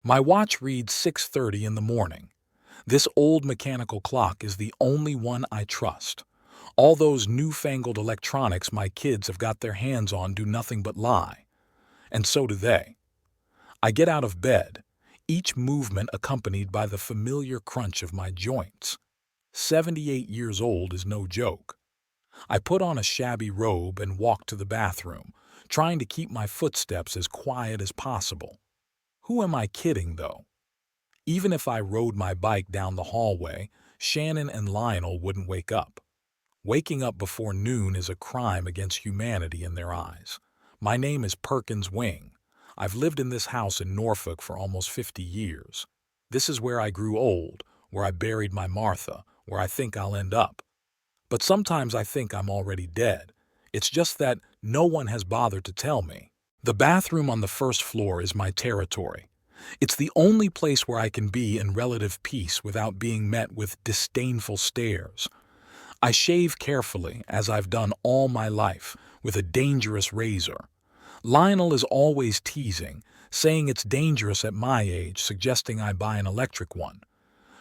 My watch reads 6:30 in the morning. This old mechanical clock is the only one I trust. All those newfangled electronics my kids have got their hands on do nothing but lie. And so do they. I get out of bed, each movement accompanied by the familiar crunch of my joints. 78 years old is no joke. I put on a shabby robe and walk to the bathroom, trying to keep my footsteps as quiet as possible. Who am I kidding, though? Even if I rode my bike down the hallway, Shannon and Lionel wouldn't wake up. Waking up before noon is a crime against humanity in their eyes. My name is Perkins Wing. I've lived in this house in Norfolk for almost 50 years. This is where I grew old, where I buried my Martha, where I think I'll end up. But sometimes I think I'm already dead. It's just that no one has bothered to tell me. The bathroom on the first floor is my territory. It's the only place where I can be in relative peace without being met with disdainful stares. I shave carefully, as I've done all my life, with a dangerous razor. Lionel is always teasing, saying it's dangerous at my age, suggesting I buy an electric one.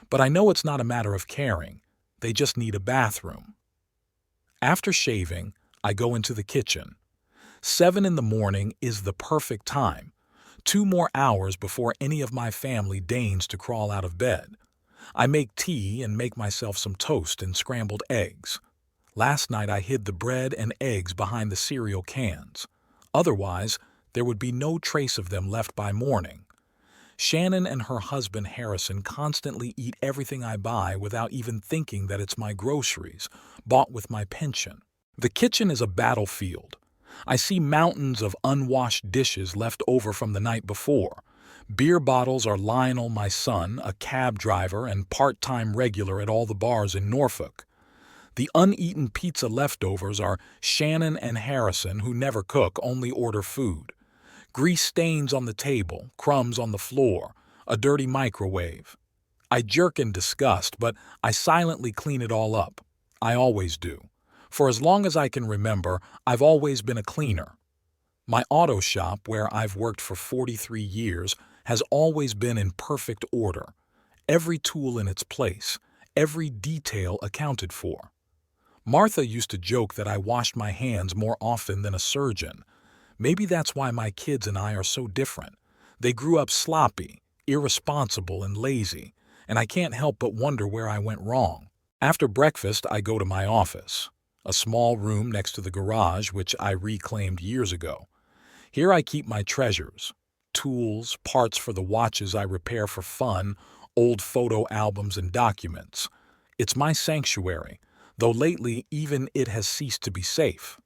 But I know it's not a matter of caring. They just need a bathroom. After shaving, I go into the kitchen. 7 in the morning is the perfect time. 2 more hours before any of my family deigns to crawl out of bed. I make tea and make myself some toast and scrambled eggs. Last night I hid the bread and eggs behind the cereal cans. Otherwise, there would be no trace of them left by morning. Shannon and her husband Harrison constantly eat everything I buy without even thinking that it's my groceries, bought with my pension. The kitchen is a battlefield. I see mountains of unwashed dishes left over from the night before. Beer bottles are Lionel, my son, a cab driver and part-time regular at all the bars in Norfolk. The uneaten pizza leftovers are Shannon and Harrison, who never cook, only order food. Grease stains on the table, crumbs on the floor, a dirty microwave. I jerk in disgust, but I silently clean it all up. I always do. For as long as I can remember, I've always been a cleaner. My auto shop, where I've worked for 43 years, has always been in perfect order. Every tool in its place, every detail accounted for. Martha used to joke that I washed my hands more often than a surgeon. Maybe that's why my kids and I are so different. They grew up sloppy, irresponsible, and lazy, and I can't help but wonder where I went wrong. After breakfast, I go to my office, a small room next to the garage which I reclaimed years ago. Here I keep my treasures: tools, parts for the watches I repair for fun, old photo albums and documents. It's my sanctuary, though lately even it has ceased to be safe.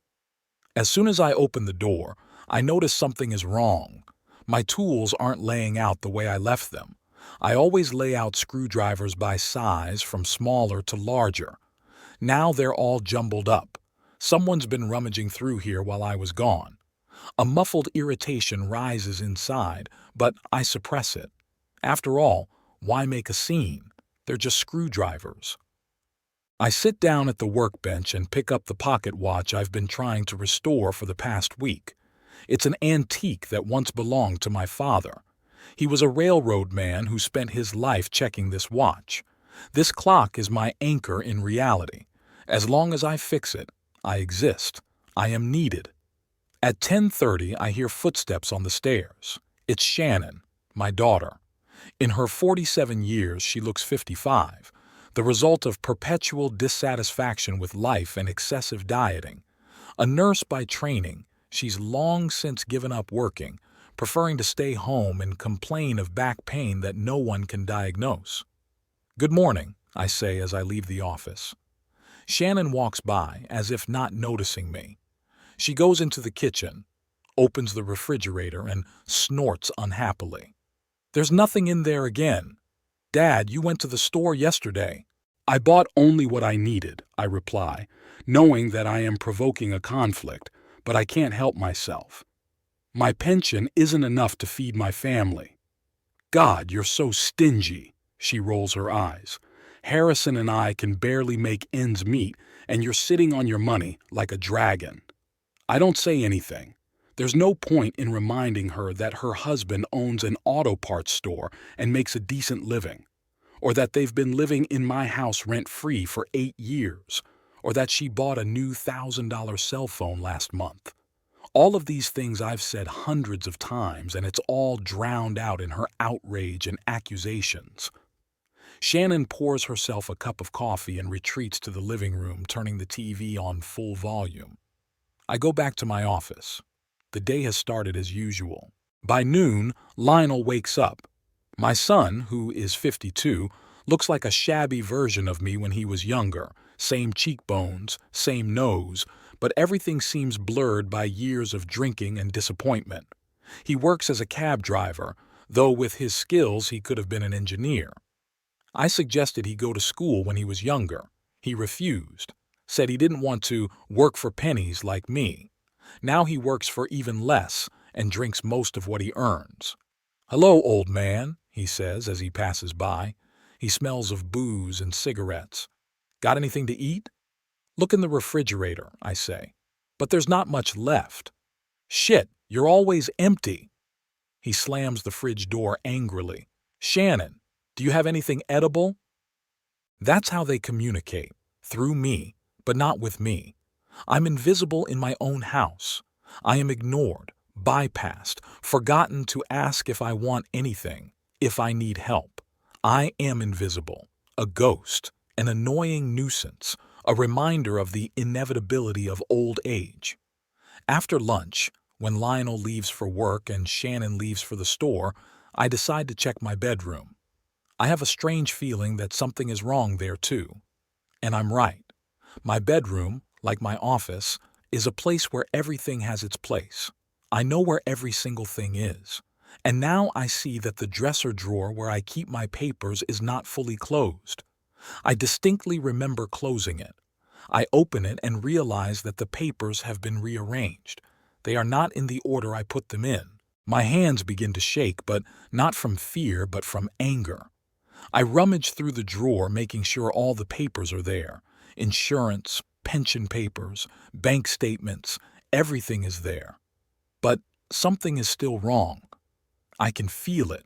As soon as I open the door, I notice something is wrong. My tools aren't laying out the way I left them. I always lay out screwdrivers by size, from smaller to larger. Now they're all jumbled up. Someone's been rummaging through here while I was gone. A muffled irritation rises inside, but I suppress it. After all, why make a scene? They're just screwdrivers. I sit down at the workbench and pick up the pocket watch I've been trying to restore for the past week. It's an antique that once belonged to my father. He was a railroad man who spent his life checking this watch. This clock is my anchor in reality. As long as I fix it, I exist. I am needed. At 10:30, I hear footsteps on the stairs. It's Shannon, my daughter. In her 47 years, she looks 55, the result of perpetual dissatisfaction with life and excessive dieting. A nurse by training, she's long since given up working, preferring to stay home and complain of back pain that no one can diagnose. "Good morning," I say as I leave the office. Shannon walks by, as if not noticing me. She goes into the kitchen, opens the refrigerator, and snorts unhappily. "There's nothing in there again. Dad, you went to the store yesterday." "I bought only what I needed," I reply, knowing that I am provoking a conflict, but I can't help myself. "My pension isn't enough to feed my family." "God, you're so stingy," she rolls her eyes. "Harrison and I can barely make ends meet, and you're sitting on your money like a dragon." I don't say anything. There's no point in reminding her that her husband owns an auto parts store and makes a decent living, or that they've been living in my house rent-free for 8 years, or that she bought a new $1,000 cell phone last month. All of these things I've said hundreds of times, and it's all drowned out in her outrage and accusations. Shannon pours herself a cup of coffee and retreats to the living room, turning the TV on full volume. I go back to my office. The day has started as usual. By noon, Lionel wakes up. My son, who is 52, looks like a shabby version of me when he was younger. Same cheekbones, same nose, but everything seems blurred by years of drinking and disappointment. He works as a cab driver, though with his skills he could have been an engineer. I suggested he go to school when he was younger. He refused, said he didn't want to work for pennies like me. Now he works for even less and drinks most of what he earns. "Hello, old man," he says as he passes by. He smells of booze and cigarettes. "Got anything to eat?" "Look in the refrigerator," I say. "But there's not much left." "Shit, you're always empty." He slams the fridge door angrily. "Shannon, do you have anything edible?" That's how they communicate, through me, but not with me. I'm invisible in my own house. I am ignored, bypassed, forgotten to ask if I want anything, if I need help. I am invisible, a ghost, an annoying nuisance, a reminder of the inevitability of old age. After lunch, when Lionel leaves for work and Shannon leaves for the store, I decide to check my bedroom. I have a strange feeling that something is wrong there too. And I'm right. My bedroom, like my office, is a place where everything has its place. I know where every single thing is. And now I see that the dresser drawer where I keep my papers is not fully closed. I distinctly remember closing it. I open it and realize that the papers have been rearranged. They are not in the order I put them in. My hands begin to shake, but not from fear, but from anger. I rummage through the drawer, making sure all the papers are there. Insurance, pension papers, bank statements, everything is there. But something is still wrong. I can feel it.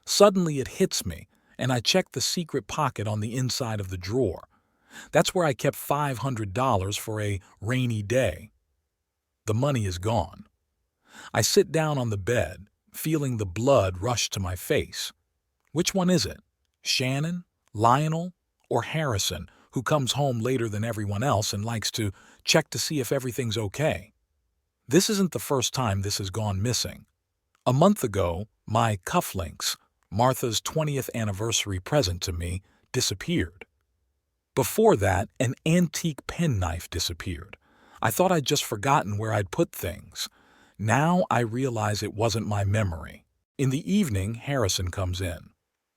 Suddenly it hits me, and I check the secret pocket on the inside of the drawer. That's where I kept $500 for a rainy day. The money is gone. I sit down on the bed, feeling the blood rush to my face. Which one is it? Shannon, Lionel, or Harrison, who comes home later than everyone else and likes to check to see if everything's okay? This isn't the first time this has gone missing. A month ago, my cufflinks, Martha's 20th anniversary present to me, disappeared. Before that, an antique penknife disappeared. I thought I'd just forgotten where I'd put things. Now I realize it wasn't my memory. In the evening, Harrison comes in.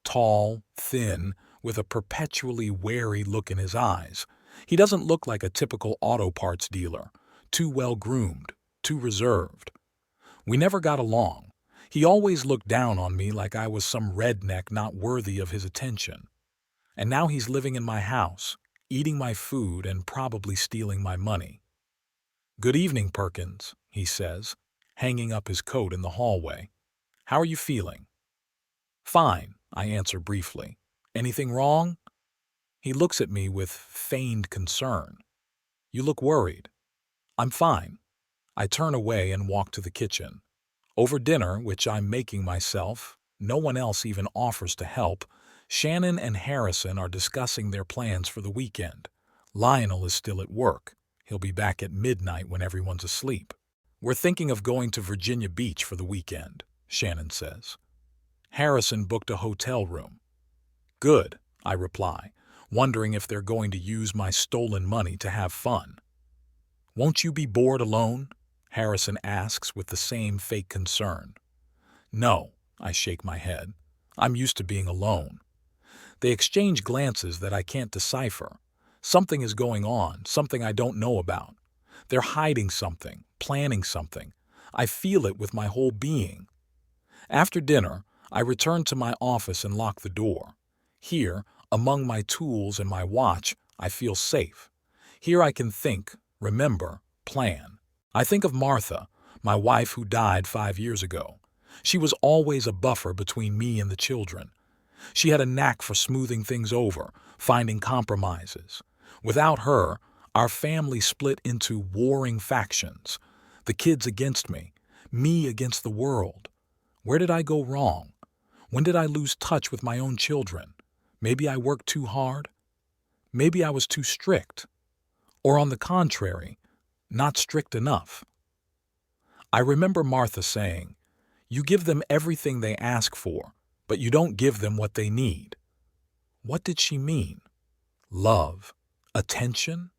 Tall, thin, with a perpetually wary look in his eyes. He doesn't look like a typical auto parts dealer, too well-groomed, too reserved. We never got along. He always looked down on me like I was some redneck not worthy of his attention. And now he's living in my house, eating my food and probably stealing my money. "Good evening, Perkins," he says, hanging up his coat in the hallway. "How are you feeling?" "Fine," I answer briefly. "Anything wrong?" He looks at me with feigned concern. "You look worried." "I'm fine." I turn away and walk to the kitchen. Over dinner, which I'm making myself, no one else even offers to help, Shannon and Harrison are discussing their plans for the weekend. Lionel is still at work. He'll be back at midnight when everyone's asleep. "We're thinking of going to Virginia Beach for the weekend," Shannon says. Harrison booked a hotel room. "Good," I reply, wondering if they're going to use my stolen money to have fun. "Won't you be bored alone?" Harrison asks with the same fake concern. "No," I shake my head. "I'm used to being alone." They exchange glances that I can't decipher. Something is going on, something I don't know about. They're hiding something, planning something. I feel it with my whole being. After dinner, I return to my office and lock the door. Here, among my tools and my watch, I feel safe. Here I can think, remember, plan. I think of Martha, my wife who died 5 years ago. She was always a buffer between me and the children. She had a knack for smoothing things over, finding compromises. Without her, our family split into warring factions. The kids against me against the world. Where did I go wrong? When did I lose touch with my own children? Maybe I worked too hard? Maybe I was too strict? Or on the contrary, not strict enough? I remember Martha saying, "You give them everything they ask for, but you don't give them what they need." What did she mean? Love? Attention?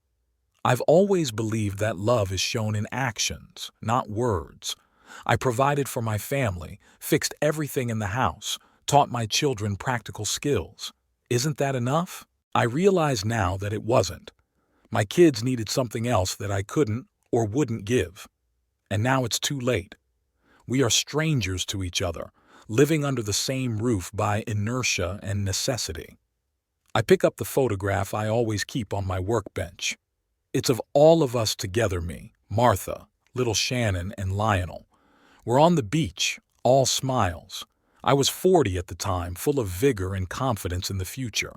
I've always believed that love is shown in actions, not words. I provided for my family, fixed everything in the house, taught my children practical skills. Isn't that enough? I realize now that it wasn't. My kids needed something else that I couldn't or wouldn't give. And now it's too late. We are strangers to each other, living under the same roof by inertia and necessity. I pick up the photograph I always keep on my workbench. It's of all of us together, me, Martha, little Shannon, and Lionel. We're on the beach, all smiles. I was 40 at the time, full of vigor and confidence in the future.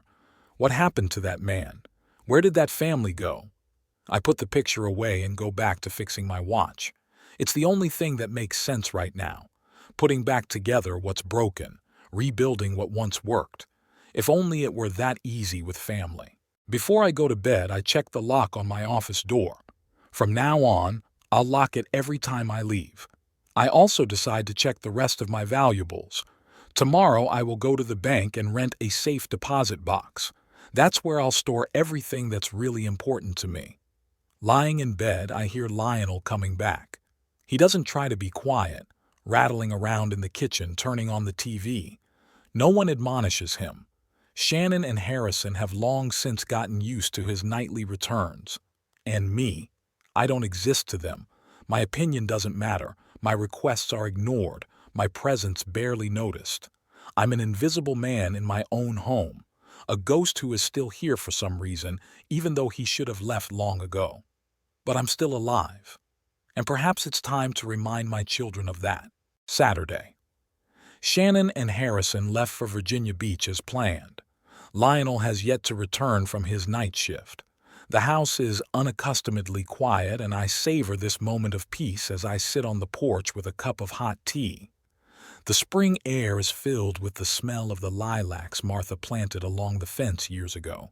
What happened to that man? Where did that family go? I put the picture away and go back to fixing my watch. It's the only thing that makes sense right now. Putting back together what's broken, rebuilding what once worked. If only it were that easy with family. Before I go to bed, I check the lock on my office door. From now on, I'll lock it every time I leave. I also decide to check the rest of my valuables. Tomorrow I will go to the bank and rent a safe deposit box. That's where I'll store everything that's really important to me. Lying in bed, I hear Lionel coming back. He doesn't try to be quiet, rattling around in the kitchen, turning on the TV. No one admonishes him. Shannon and Harrison have long since gotten used to his nightly returns. And me, I don't exist to them. My opinion doesn't matter. My requests are ignored. My presence barely noticed. I'm an invisible man in my own home. A ghost who is still here for some reason, even though he should have left long ago. But I'm still alive. And perhaps it's time to remind my children of that. Saturday. Shannon and Harrison left for Virginia Beach as planned. Lionel has yet to return from his night shift. The house is unaccustomedly quiet, and I savor this moment of peace as I sit on the porch with a cup of hot tea. The spring air is filled with the smell of the lilacs Martha planted along the fence years ago.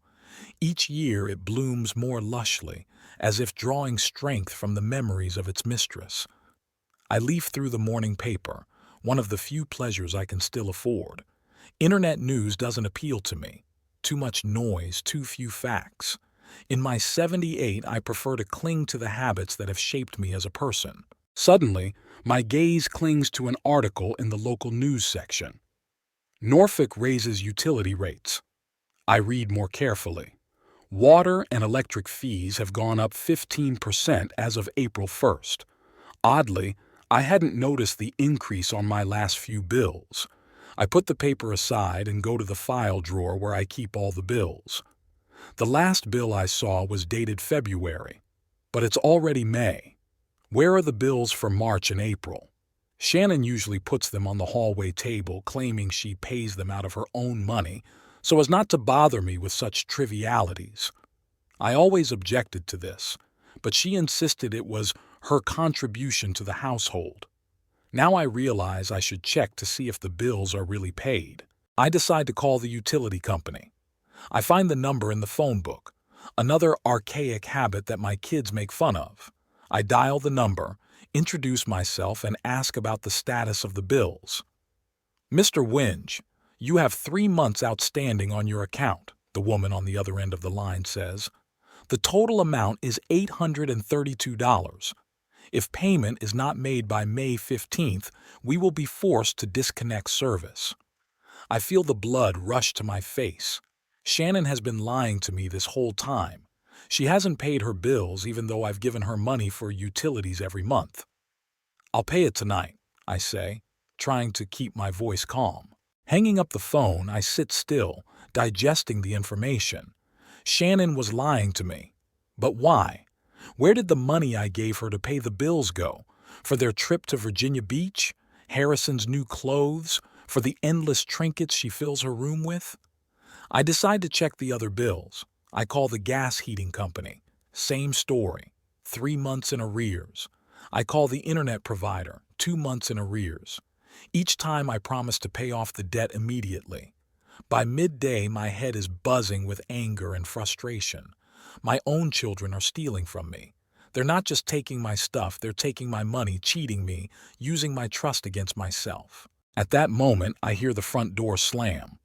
Each year it blooms more lushly, as if drawing strength from the memories of its mistress. I leaf through the morning paper, one of the few pleasures I can still afford. Internet news doesn't appeal to me. Too much noise, too few facts. In my 78, I prefer to cling to the habits that have shaped me as a person. Suddenly, my gaze clings to an article in the local news section. Norfolk raises utility rates. I read more carefully. Water and electric fees have gone up 15% as of April 1st. Oddly, I hadn't noticed the increase on my last few bills. I put the paper aside and go to the file drawer where I keep all the bills. The last bill I saw was dated February, but it's already May. Where are the bills for March and April? Shannon usually puts them on the hallway table, claiming she pays them out of her own money, so as not to bother me with such trivialities. I always objected to this, but she insisted it was her contribution to the household. Now I realize I should check to see if the bills are really paid. I decide to call the utility company. I find the number in the phone book, another archaic habit that my kids make fun of. I dial the number, introduce myself, and ask about the status of the bills. "Mr. Winge, you have 3 months outstanding on your account," the woman on the other end of the line says. "The total amount is $832. If payment is not made by May 15th, we will be forced to disconnect service." I feel the blood rush to my face. Shannon has been lying to me this whole time. She hasn't paid her bills even though I've given her money for utilities every month. "I'll pay it tonight," I say, trying to keep my voice calm. Hanging up the phone, I sit still, digesting the information. Shannon was lying to me. But why? Where did the money I gave her to pay the bills go? For their trip to Virginia Beach? Harrison's new clothes? For the endless trinkets she fills her room with? I decide to check the other bills. I call the gas heating company. Same story. 3 months in arrears. I call the internet provider. 2 months in arrears. Each time I promise to pay off the debt immediately. By midday, my head is buzzing with anger and frustration. My own children are stealing from me. They're not just taking my stuff, they're taking my money, cheating me, using my trust against myself. At that moment, I hear the front door slam.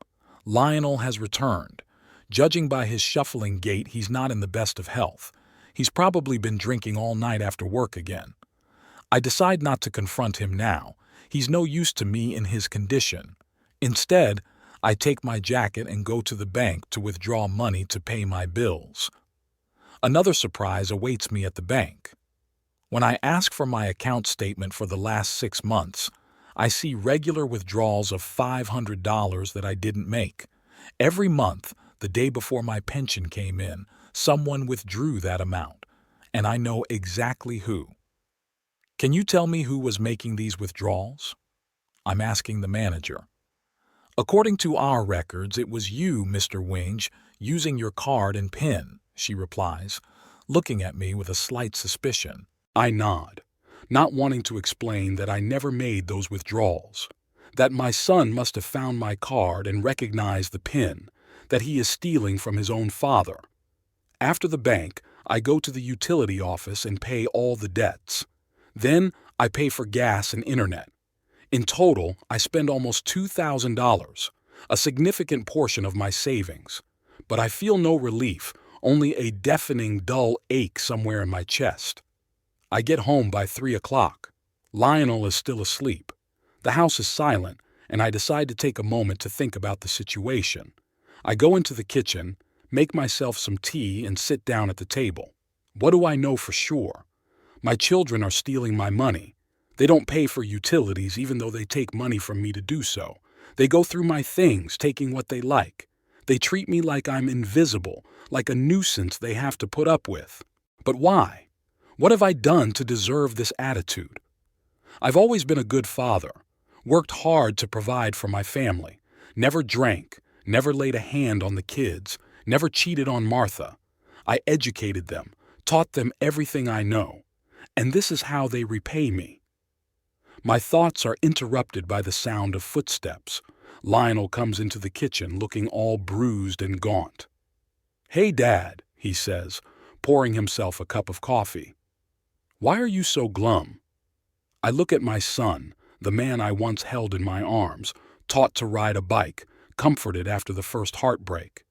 Lionel has returned. Judging by his shuffling gait, he's not in the best of health. He's probably been drinking all night after work again. I decide not to confront him now. He's no use to me in his condition. Instead, I take my jacket and go to the bank to withdraw money to pay my bills. Another surprise awaits me at the bank. When I ask for my account statement for the last 6 months, I see regular withdrawals of $500 that I didn't make. Every month, the day before my pension came in, someone withdrew that amount, and I know exactly who. Can you tell me who was making these withdrawals? I'm asking the manager. According to our records, it was you, Mr. Winge, using your card and PIN, she replies, looking at me with a slight suspicion. I nod, not wanting to explain that I never made those withdrawals, that my son must have found my card and recognized the PIN, that he is stealing from his own father. After the bank, I go to the utility office and pay all the debts. Then I pay for gas and internet. In total, I spend almost $2,000, a significant portion of my savings. But I feel no relief, only a deafening, dull ache somewhere in my chest. I get home by 3 o'clock. Lionel is still asleep. The house is silent, and I decide to take a moment to think about the situation. I go into the kitchen, make myself some tea, and sit down at the table. What do I know for sure? My children are stealing my money. They don't pay for utilities even though they take money from me to do so. They go through my things, taking what they like. They treat me like I'm invisible, like a nuisance they have to put up with. But why? What have I done to deserve this attitude? I've always been a good father, worked hard to provide for my family, never drank, never laid a hand on the kids, never cheated on Martha. I educated them, taught them everything I know, and this is how they repay me. My thoughts are interrupted by the sound of footsteps. Lionel comes into the kitchen looking all bruised and gaunt. "Hey, Dad," he says, pouring himself a cup of coffee. "Why are you so glum?" I look at my son, the man I once held in my arms, taught to ride a bike, comforted after the first heartbreak.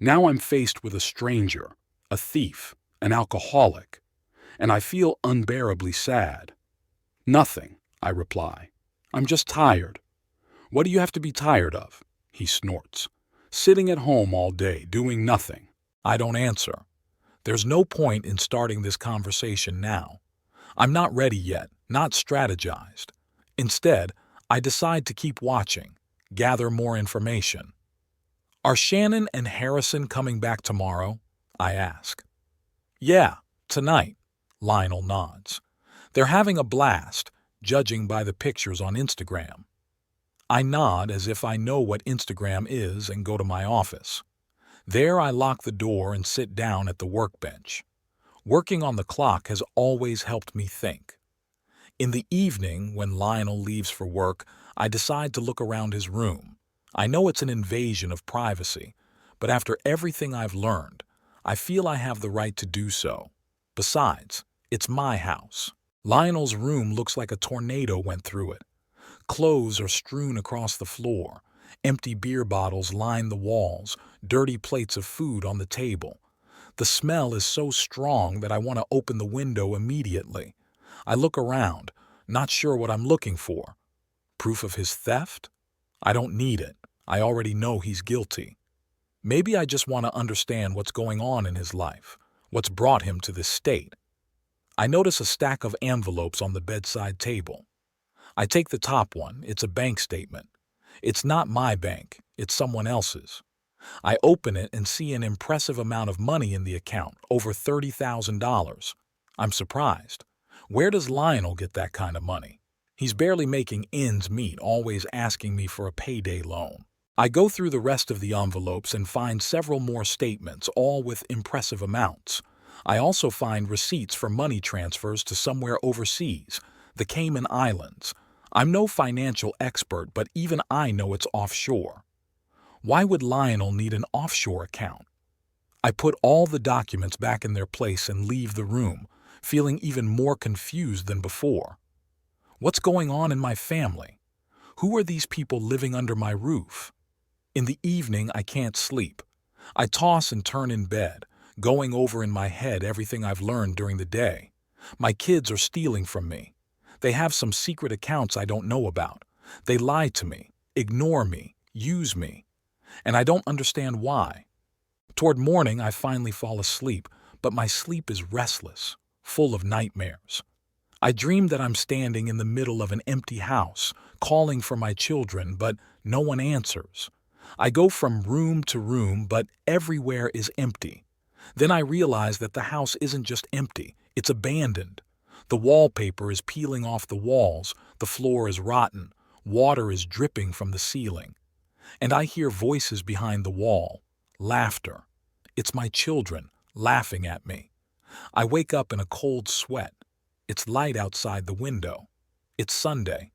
Now I'm faced with a stranger, a thief, an alcoholic, and I feel unbearably sad. "Nothing," I reply. "I'm just tired." "What do you have to be tired of?" he snorts. "Sitting at home all day, doing nothing." I don't answer. There's no point in starting this conversation now. I'm not ready yet, not strategized. Instead, I decide to keep watching, gather more information. "Are Shannon and Harrison coming back tomorrow?" I ask. "Yeah, tonight," Lionel nods. "They're having a blast, judging by the pictures on Instagram." I nod as if I know what Instagram is and go to my office. There I lock the door and sit down at the workbench. Working on the clock has always helped me think. In the evening, when Lionel leaves for work, I decide to look around his room. I know it's an invasion of privacy, but after everything I've learned, I feel I have the right to do so. Besides, it's my house. Lionel's room looks like a tornado went through it. Clothes are strewn across the floor. Empty beer bottles line the walls, dirty plates of food on the table. The smell is so strong that I want to open the window immediately. I look around, not sure what I'm looking for. Proof of his theft? I don't need it. I already know he's guilty. Maybe I just want to understand what's going on in his life, what's brought him to this state. I notice a stack of envelopes on the bedside table. I take the top one. It's a bank statement. It's not my bank. It's someone else's. I open it and see an impressive amount of money in the account, over $30,000. I'm surprised. Where does Lionel get that kind of money? He's barely making ends meet, always asking me for a payday loan. I go through the rest of the envelopes and find several more statements, all with impressive amounts. I also find receipts for money transfers to somewhere overseas, the Cayman Islands. I'm no financial expert, but even I know it's offshore. Why would Lionel need an offshore account? I put all the documents back in their place and leave the room, feeling even more confused than before. What's going on in my family? Who are these people living under my roof? In the evening, I can't sleep. I toss and turn in bed, going over in my head everything I've learned during the day. My kids are stealing from me. They have some secret accounts I don't know about. They lie to me, ignore me, use me. And I don't understand why. Toward morning, I finally fall asleep, but my sleep is restless, full of nightmares. I dream that I'm standing in the middle of an empty house, calling for my children, but no one answers. I go from room to room, but everywhere is empty. Then I realize that the house isn't just empty, it's abandoned. The wallpaper is peeling off the walls, the floor is rotten, water is dripping from the ceiling. And I hear voices behind the wall, laughter. It's my children laughing at me. I wake up in a cold sweat. It's light outside the window. It's Sunday.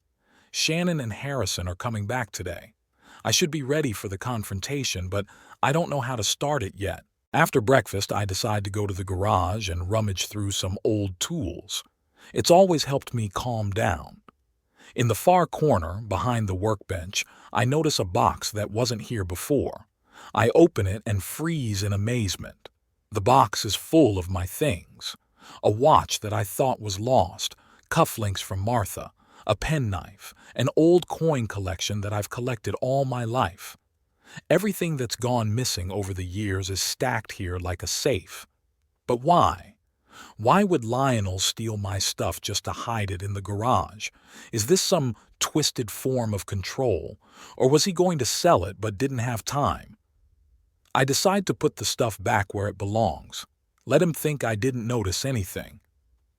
Shannon and Harrison are coming back today. I should be ready for the confrontation, but I don't know how to start it yet. After breakfast, I decide to go to the garage and rummage through some old tools. It's always helped me calm down. In the far corner, behind the workbench, I notice a box that wasn't here before. I open it and freeze in amazement. The box is full of my things. A watch that I thought was lost, cufflinks from Martha, a penknife, an old coin collection that I've collected all my life. Everything that's gone missing over the years is stacked here like a safe. But why? Why would Lionel steal my stuff just to hide it in the garage? Is this some twisted form of control, or was he going to sell it but didn't have time? I decide to put the stuff back where it belongs. Let him think I didn't notice anything.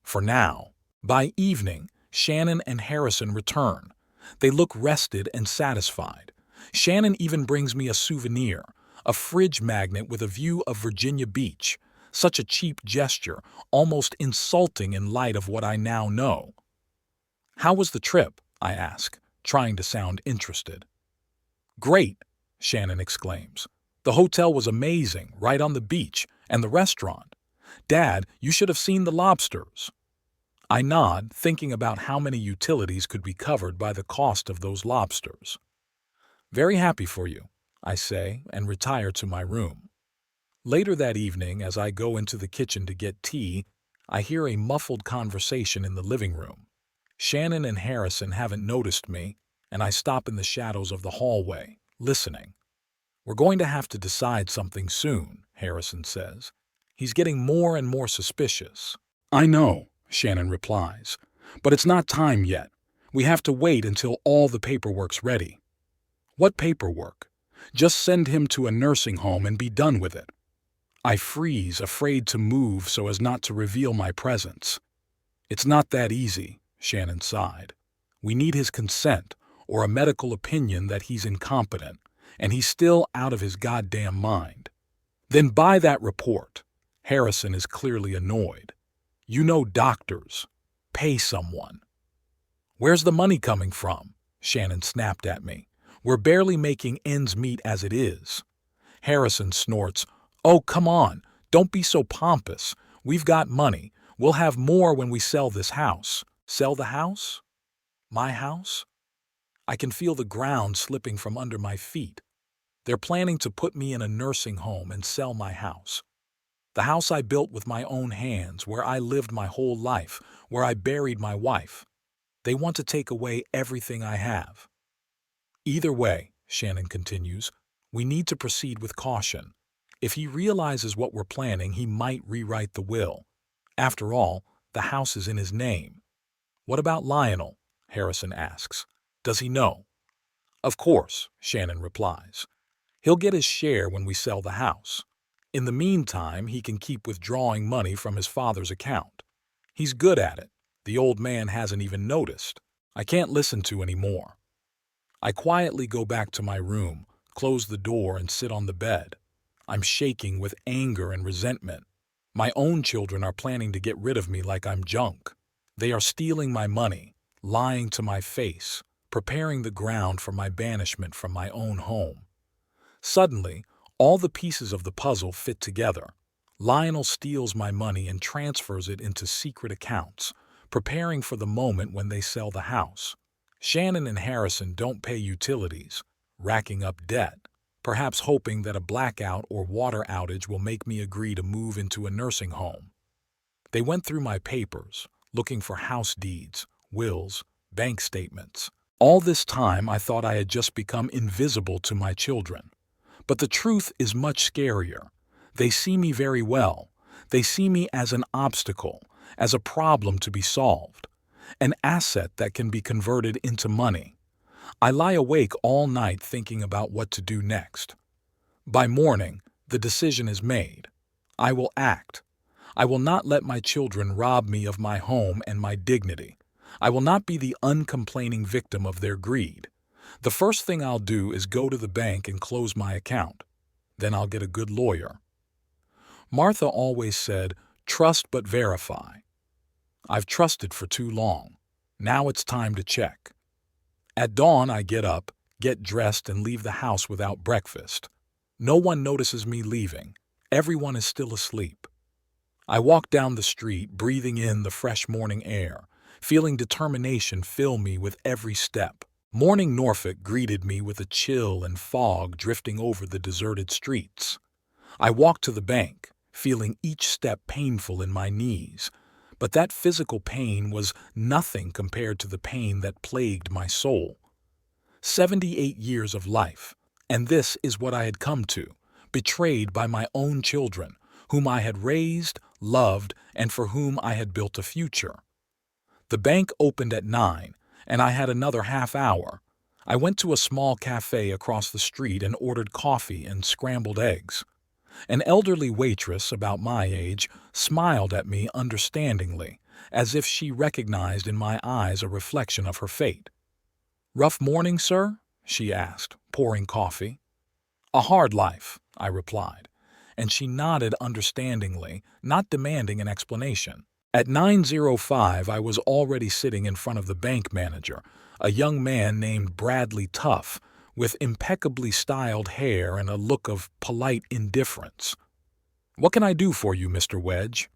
For now. By evening, Shannon and Harrison return. They look rested and satisfied. Shannon even brings me a souvenir, a fridge magnet with a view of Virginia Beach. Such a cheap gesture, almost insulting in light of what I now know. "How was the trip?" I ask, trying to sound interested. "Great," Shannon exclaims. "The hotel was amazing, right on the beach, and the restaurant. Dad, you should have seen the lobsters." I nod, thinking about how many utilities could be covered by the cost of those lobsters. "Very happy for you," I say, and retire to my room. Later that evening, as I go into the kitchen to get tea, I hear a muffled conversation in the living room. Shannon and Harrison haven't noticed me, and I stop in the shadows of the hallway, listening. "We're going to have to decide something soon," Harrison says. "He's getting more and more suspicious." "I know," Shannon replies, "but it's not time yet. We have to wait until all the paperwork's ready." "What paperwork?" "Just send him to a nursing home and be done with it." I freeze, afraid to move so as not to reveal my presence. "It's not that easy," Shannon sighed. "We need his consent or a medical opinion that he's incompetent, and he's still out of his goddamn mind." "Then buy that report." Harrison is clearly annoyed. "You know doctors. Pay someone." "Where's the money coming from?" Shannon snapped at me. "We're barely making ends meet as it is." Harrison snorts, "Oh, come on, don't be so pompous. We've got money. We'll have more when we sell this house." "Sell the house? My house?" I can feel the ground slipping from under my feet. They're planning to put me in a nursing home and sell my house. The house I built with my own hands, where I lived my whole life, where I buried my wife. They want to take away everything I have. "Either way," Shannon continues, "we need to proceed with caution. If he realizes what we're planning, he might rewrite the will. After all, the house is in his name." "What about Lionel?" Harrison asks. "Does he know?" "Of course," Shannon replies. "He'll get his share when we sell the house. In the meantime, he can keep withdrawing money from his father's account. He's good at it. The old man hasn't even noticed. I can't listen to anymore. I quietly go back to my room, close the door, and sit on the bed. I'm shaking with anger and resentment. My own children are planning to get rid of me like I'm junk. They are stealing my money, lying to my face, preparing the ground for my banishment from my own home. Suddenly, all the pieces of the puzzle fit together. Lionel steals my money and transfers it into secret accounts, preparing for the moment when they sell the house. Shannon and Harrison don't pay utilities, racking up debt, perhaps hoping that a blackout or water outage will make me agree to move into a nursing home. They went through my papers, looking for house deeds, wills, bank statements. All this time I thought I had just become invisible to my children. But the truth is much scarier. They see me very well. They see me as an obstacle, as a problem to be solved, an asset that can be converted into money. I lie awake all night thinking about what to do next. By morning, the decision is made. I will act. I will not let my children rob me of my home and my dignity. I will not be the uncomplaining victim of their greed. The first thing I'll do is go to the bank and close my account. Then I'll get a good lawyer. Martha always said, "Trust but verify." I've trusted for too long. Now it's time to check. At dawn, I get up, get dressed, and leave the house without breakfast. No one notices me leaving. Everyone is still asleep. I walk down the street, breathing in the fresh morning air, feeling determination fill me with every step. Morning Norfolk greeted me with a chill and fog drifting over the deserted streets. I walked to the bank, feeling each step painful in my knees, but that physical pain was nothing compared to the pain that plagued my soul. 78 years of life, and this is what I had come to, betrayed by my own children, whom I had raised, loved, and for whom I had built a future. The bank opened at 9, and I had another half hour. I went to a small cafe across the street and ordered coffee and scrambled eggs. An elderly waitress, about my age, smiled at me understandingly, as if she recognized in my eyes a reflection of her fate. "Rough morning, sir?" she asked, pouring coffee. "A hard life," I replied, and she nodded understandingly, not demanding an explanation. At 9:05, I was already sitting in front of the bank manager, a young man named Bradley Tuff, with impeccably styled hair and a look of polite indifference. "What can I do for you, Mr. Wedge?"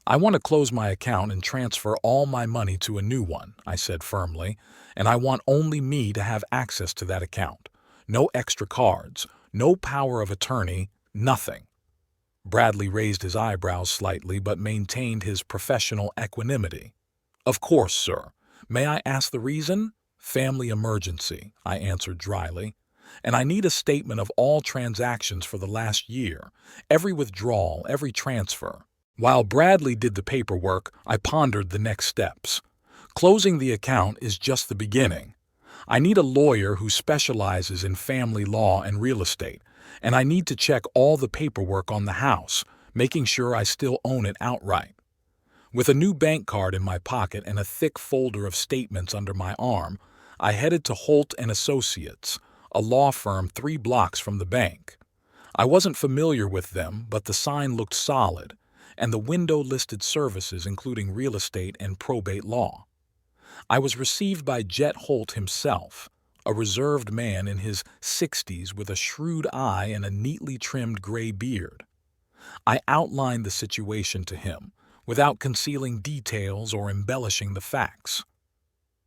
"I want to close my account and transfer all my money to a new one," I said firmly, "and I want only me to have access to that account. No extra cards, no power of attorney, nothing." Bradley raised his eyebrows slightly but maintained his professional equanimity. "Of course, sir. May I ask the reason?" "Family emergency," I answered dryly, "and I need a statement of all transactions for the last year, every withdrawal, every transfer." While Bradley did the paperwork, I pondered the next steps. Closing the account is just the beginning. I need a lawyer who specializes in family law and real estate, and I need to check all the paperwork on the house, making sure I still own it outright. With a new bank card in my pocket and a thick folder of statements under my arm, I headed to Holt & Associates, a law firm 3 blocks from the bank. I wasn't familiar with them, but the sign looked solid, and the window listed services including real estate and probate law. I was received by Jet Holt himself, a reserved man in his 60s with a shrewd eye and a neatly trimmed gray beard. I outlined the situation to him, without concealing details or embellishing the facts.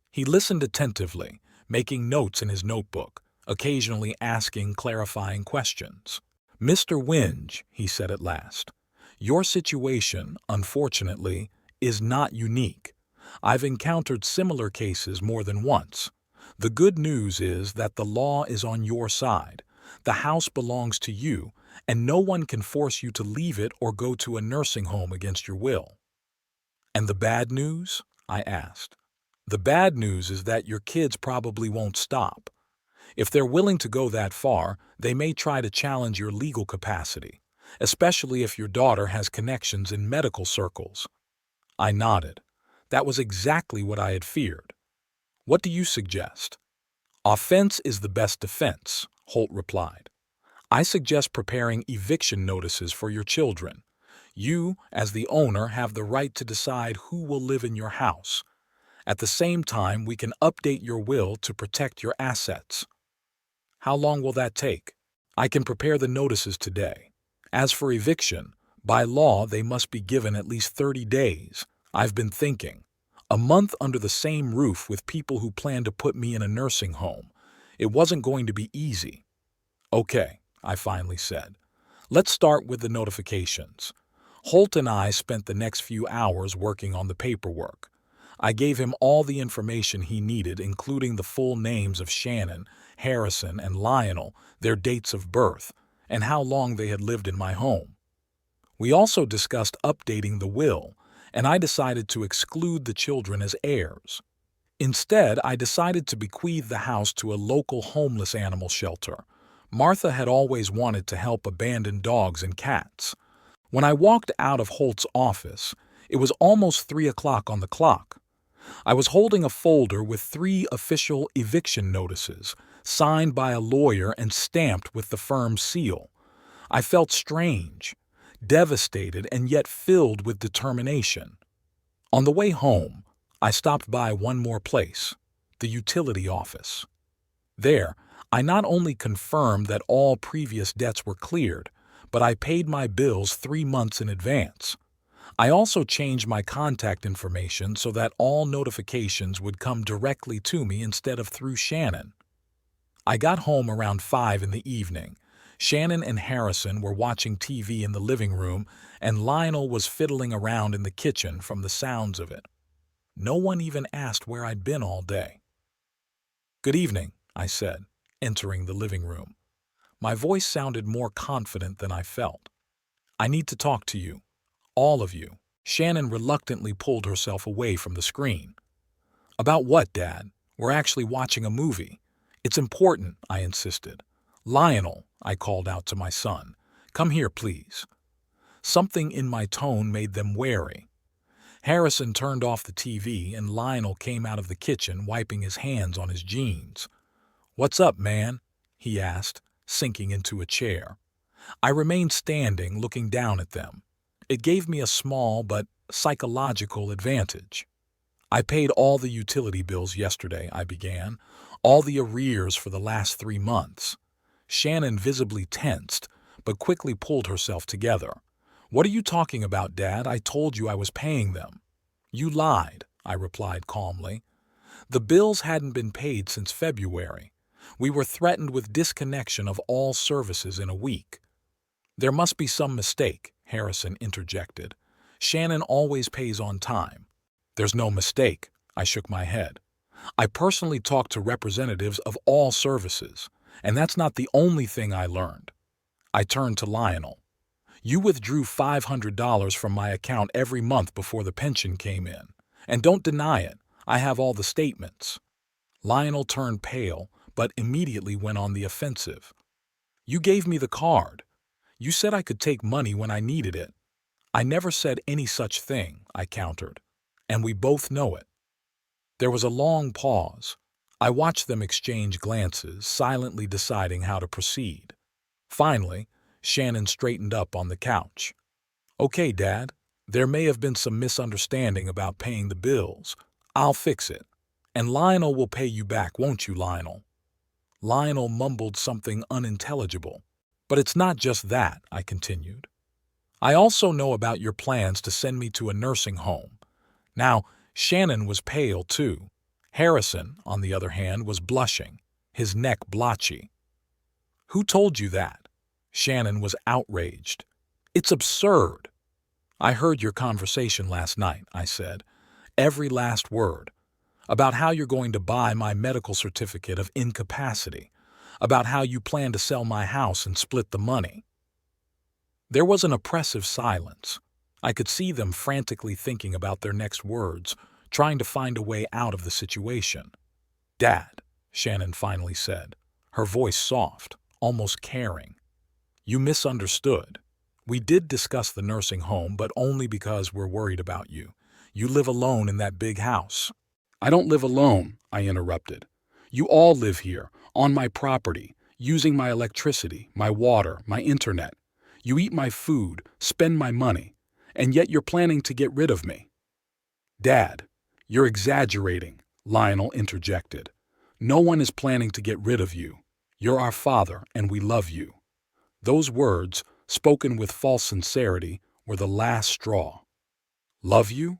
He listened attentively, making notes in his notebook, occasionally asking clarifying questions. "Mr. Winge," he said at last, "your situation, unfortunately, is not unique. I've encountered similar cases more than once. The good news is that the law is on your side. The house belongs to you, and no one can force you to leave it or go to a nursing home against your will." "And the bad news?" I asked. "The bad news is that your kids probably won't stop. If they're willing to go that far, they may try to challenge your legal capacity, especially if your daughter has connections in medical circles." I nodded. That was exactly what I had feared. What do you suggest? Offense is the best defense, Holt replied. I suggest preparing eviction notices for your children. You, as the owner, have the right to decide who will live in your house. At the same time, we can update your will to protect your assets. How long will that take? I can prepare the notices today. As for eviction, by law they must be given at least 30 days. I've been thinking. A month under the same roof with people who plan to put me in a nursing home. It wasn't going to be easy. Okay, I finally said. Let's start with the notifications. Holt and I spent the next few hours working on the paperwork. I gave him all the information he needed, including the full names of Shannon, Harrison, and Lionel, their dates of birth, and how long they had lived in my home. We also discussed updating the will, and I decided to exclude the children as heirs. Instead, I decided to bequeath the house to a local homeless animal shelter. Martha had always wanted to help abandoned dogs and cats. When I walked out of Holt's office, it was almost 3 o'clock on the clock. I was holding a folder with 3 official eviction notices, signed by a lawyer and stamped with the firm's seal. I felt strange, devastated, and yet filled with determination. On the way home, I stopped by one more place, the utility office. There, I not only confirmed that all previous debts were cleared, but I paid my bills 3 months in advance. I also changed my contact information so that all notifications would come directly to me instead of through Shannon. I got home around 5 in the evening. Shannon and Harrison were watching TV in the living room, and Lionel was fiddling around in the kitchen from the sounds of it. No one even asked where I'd been all day. "Good evening," I said, entering the living room. My voice sounded more confident than I felt. "I need to talk to you. All of you." Shannon reluctantly pulled herself away from the screen. "About what, Dad? We're actually watching a movie." "It's important," I insisted. "Lionel," I called out to my son, "come here, please." Something in my tone made them wary. Harrison turned off the TV, and Lionel came out of the kitchen wiping his hands on his jeans. "What's up, man?" he asked, sinking into a chair. I remained standing, looking down at them. It gave me a small but psychological advantage. "I paid all the utility bills yesterday," I began, "all the arrears for the last 3 months." Shannon visibly tensed, but quickly pulled herself together. "What are you talking about, Dad? I told you I was paying them." "You lied," I replied calmly. "The bills hadn't been paid since February. We were threatened with disconnection of all services in a week." "There must be some mistake," Harrison interjected. "Shannon always pays on time." "There's no mistake," I shook my head. "I personally talked to representatives of all services, and that's not the only thing I learned." I turned to Lionel. "You withdrew $500 from my account every month before the pension came in. And don't deny it, I have all the statements." Lionel turned pale, but immediately went on the offensive. "You gave me the card. You said I could take money when I needed it." "I never said any such thing," I countered. "And we both know it." There was a long pause. I watched them exchange glances, silently deciding how to proceed. Finally, Shannon straightened up on the couch. "Okay, Dad, there may have been some misunderstanding about paying the bills. I'll fix it. And Lionel will pay you back, won't you, Lionel?" Lionel mumbled something unintelligible. "But it's not just that," I continued. "I also know about your plans to send me to a nursing home." Now, Shannon was pale too. Harrison, on the other hand, was blushing, his neck blotchy. "Who told you that?" Shannon was outraged. "It's absurd." "I heard your conversation last night," I said. "Every last word. About how you're going to buy my medical certificate of incapacity. About how you plan to sell my house and split the money." There was an oppressive silence. I could see them frantically thinking about their next words, trying to find a way out of the situation. "Dad," Shannon finally said, her voice soft, almost caring. "You misunderstood. We did discuss the nursing home, but only because we're worried about you. You live alone in that big house." "I don't live alone," I interrupted. "You all live here, on my property, using my electricity, my water, my internet. You eat my food, spend my money, and yet you're planning to get rid of me." "Dad, you're exaggerating," Lionel interjected. "No one is planning to get rid of you. You're our father, and we love you." Those words, spoken with false sincerity, were the last straw. "Love you?"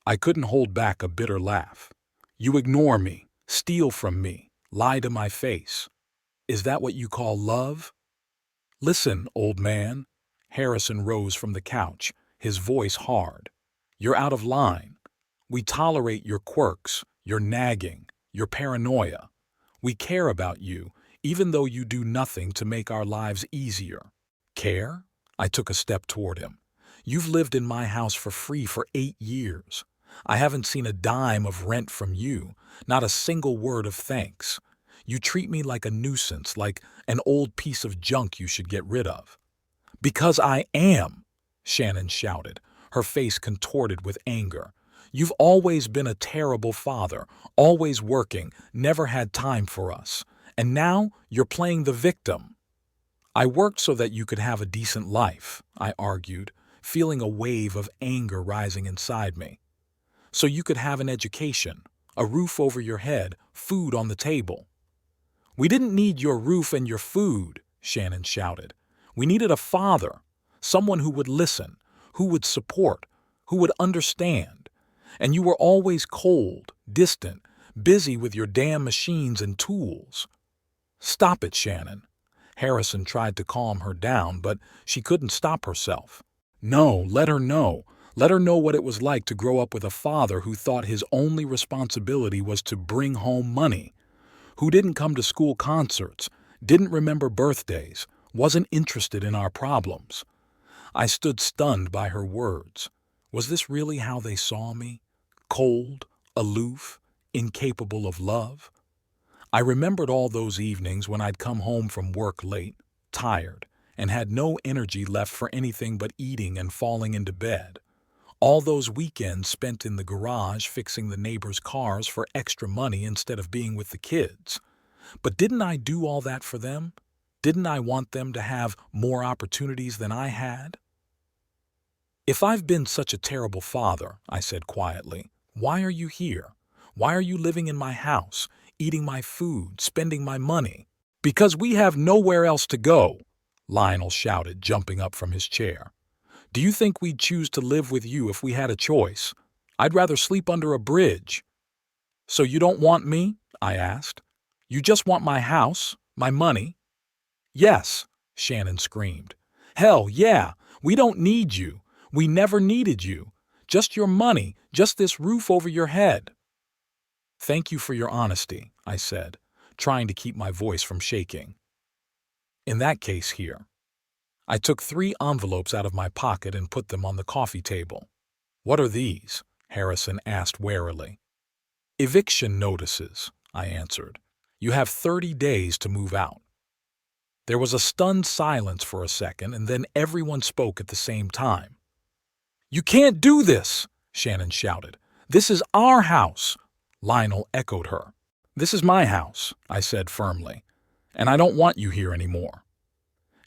I couldn't hold back a bitter laugh. "You ignore me, steal from me, lie to my face. Is that what you call love?" "Listen, old man." Harrison rose from the couch, his voice hard. "You're out of line. We tolerate your quirks, your nagging, your paranoia. We care about you, even though you do nothing to make our lives easier." "Care?" I took a step toward him. "You've lived in my house for free for 8 years. I haven't seen a dime of rent from you, not a single word of thanks. You treat me like a nuisance, like an old piece of junk you should get rid of." "Because I am," Shannon shouted, her face contorted with anger. "You've always been a terrible father, always working, never had time for us. And now you're playing the victim." "I worked so that you could have a decent life," I argued, feeling a wave of anger rising inside me. "So you could have an education, a roof over your head, food on the table." "We didn't need your roof and your food," Shannon shouted. "We needed a father, someone who would listen, who would support, who would understand. And you were always cold, distant, busy with your damn machines and tools." "Stop it, Shannon." Harrison tried to calm her down, but she couldn't stop herself. "No, let her know. Let her know what it was like to grow up with a father who thought his only responsibility was to bring home money, who didn't come to school concerts, didn't remember birthdays, wasn't interested in our problems." I stood stunned by her words. Was this really how they saw me? Cold, aloof, incapable of love? I remembered all those evenings when I'd come home from work late, tired, and had no energy left for anything but eating and falling into bed. All those weekends spent in the garage fixing the neighbors' cars for extra money instead of being with the kids. But didn't I do all that for them? Didn't I want them to have more opportunities than I had? "If I've been such a terrible father," I said quietly, "why are you here? Why are you living in my house, eating my food, spending my money?" "Because we have nowhere else to go," Lionel shouted, jumping up from his chair. "Do you think we'd choose to live with you if we had a choice? I'd rather sleep under a bridge." "So you don't want me?" I asked. "You just want my house, my money?" "Yes," Shannon screamed. "Hell, yeah, we don't need you. We never needed you. Just your money, just this roof over your head." "Thank you for your honesty," I said, trying to keep my voice from shaking. "In that case here." I took 3 envelopes out of my pocket and put them on the coffee table. "What are these?" Harrison asked warily. "Eviction notices," I answered. "You have 30 days to move out." There was a stunned silence for a second, and then everyone spoke at the same time. "You can't do this!" Shannon shouted. "This is our house!" Lionel echoed her. "This is my house," I said firmly, "and I don't want you here anymore."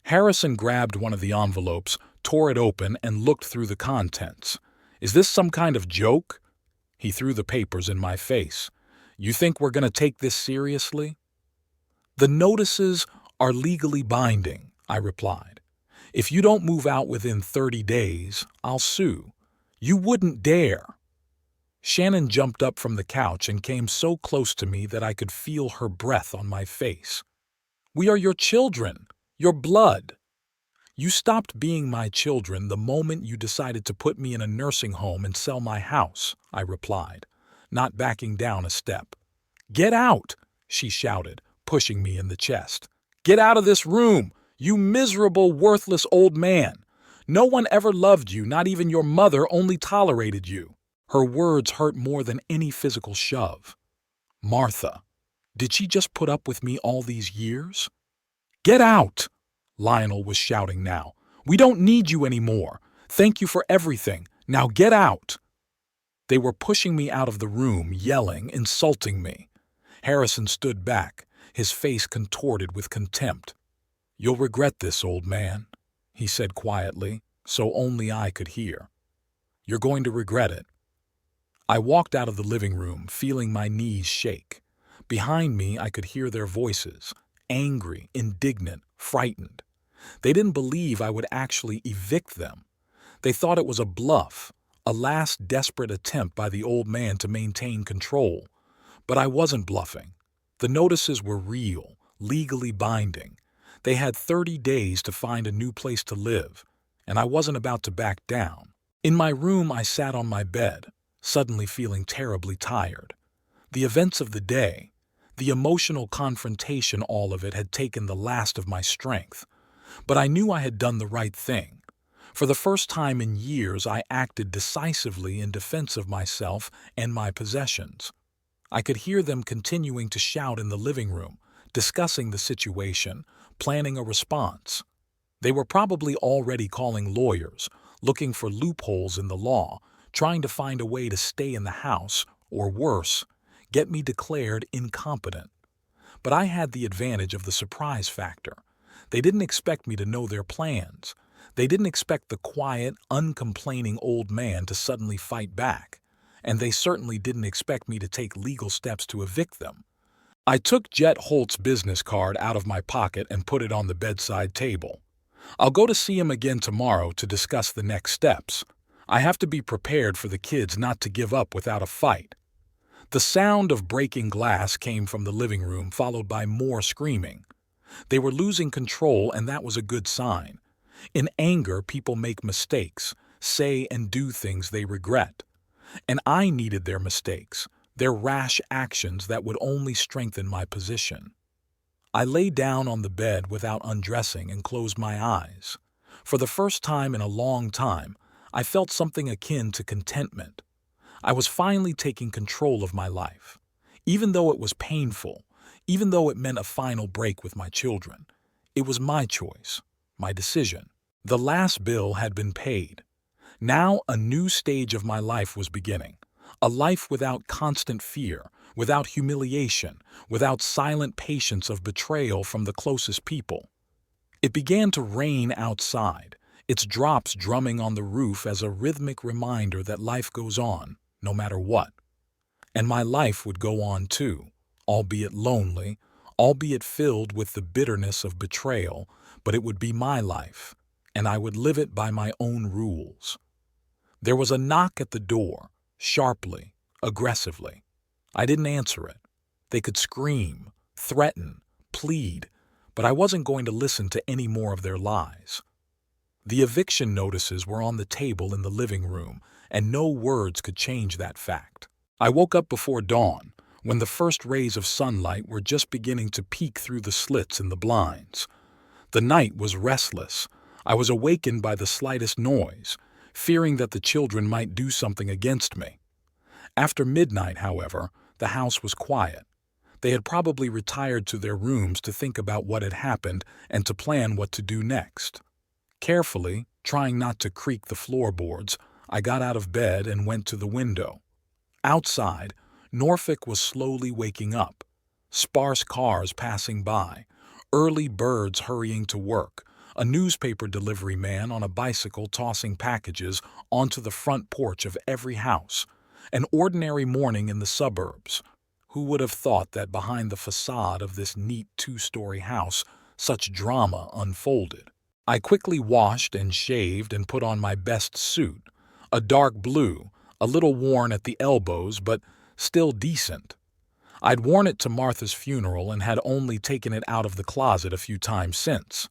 Harrison grabbed one of the envelopes, tore it open, and looked through the contents. "Is this some kind of joke?" He threw the papers in my face. "You think we're going to take this seriously?" "The notices are legally binding," I replied. "If you don't move out within 30 days, I'll sue. You wouldn't dare." Shannon jumped up from the couch and came so close to me that I could feel her breath on my face. "We are your children, your blood. You stopped being my children the moment you decided to put me in a nursing home and sell my house," I replied, not backing down a step. "Get out!" she shouted, pushing me in the chest. "Get out of this room, you miserable, worthless old man. No one ever loved you, not even your mother only tolerated you." Her words hurt more than any physical shove. Martha, did she just put up with me all these years? "Get out!" Lionel was shouting now. "We don't need you anymore. Thank you for everything. Now get out!" They were pushing me out of the room, yelling, insulting me. Harrison stood back, his face contorted with contempt. "You'll regret this, old man," he said quietly, so only I could hear. "You're going to regret it." I walked out of the living room, feeling my knees shake. Behind me, I could hear their voices, angry, indignant, frightened. They didn't believe I would actually evict them. They thought it was a bluff, a last desperate attempt by the old man to maintain control. But I wasn't bluffing. The notices were real, legally binding. They had 30 days to find a new place to live, and I wasn't about to back down. In my room, I sat on my bed, suddenly feeling terribly tired. The events of the day, the emotional confrontation, all of it had taken the last of my strength. But I knew I had done the right thing. For the first time in years, I acted decisively in defense of myself and my possessions. I could hear them continuing to shout in the living room, discussing the situation, planning a response. They were probably already calling lawyers, looking for loopholes in the law, trying to find a way to stay in the house, or worse, get me declared incompetent. But I had the advantage of the surprise factor. They didn't expect me to know their plans. They didn't expect the quiet, uncomplaining old man to suddenly fight back. And they certainly didn't expect me to take legal steps to evict them. I took Jet Holt's business card out of my pocket and put it on the bedside table. I'll go to see him again tomorrow to discuss the next steps. I have to be prepared for the kids not to give up without a fight. The sound of breaking glass came from the living room, followed by more screaming. They were losing control, and that was a good sign. In anger, people make mistakes, say and do things they regret. And I needed their mistakes, their rash actions that would only strengthen my position. I lay down on the bed without undressing and closed my eyes. For the first time in a long time, I felt something akin to contentment. I was finally taking control of my life. Even though it was painful, even though it meant a final break with my children, it was my choice, my decision. The last bill had been paid. Now a new stage of my life was beginning, a life without constant fear, without humiliation, without silent patience of betrayal from the closest people. It began to rain outside, its drops drumming on the roof as a rhythmic reminder that life goes on, no matter what. And my life would go on too, albeit lonely, albeit filled with the bitterness of betrayal, but it would be my life, and I would live it by my own rules. There was a knock at the door, sharply, aggressively. I didn't answer it. They could scream, threaten, plead, but I wasn't going to listen to any more of their lies. The eviction notices were on the table in the living room, and no words could change that fact. I woke up before dawn, when the first rays of sunlight were just beginning to peek through the slits in the blinds. The night was restless. I was awakened by the slightest noise, fearing that the children might do something against me. After midnight, however, the house was quiet. They had probably retired to their rooms to think about what had happened and to plan what to do next. Carefully, trying not to creak the floorboards, I got out of bed and went to the window. Outside, Norfolk was slowly waking up. Sparse cars passing by, early birds hurrying to work, a newspaper delivery man on a bicycle tossing packages onto the front porch of every house. An ordinary morning in the suburbs. Who would have thought that behind the facade of this neat two-story house, such drama unfolded? I quickly washed and shaved and put on my best suit, a dark blue, a little worn at the elbows, but still decent. I'd worn it to Martha's funeral and had only taken it out of the closet a few times since.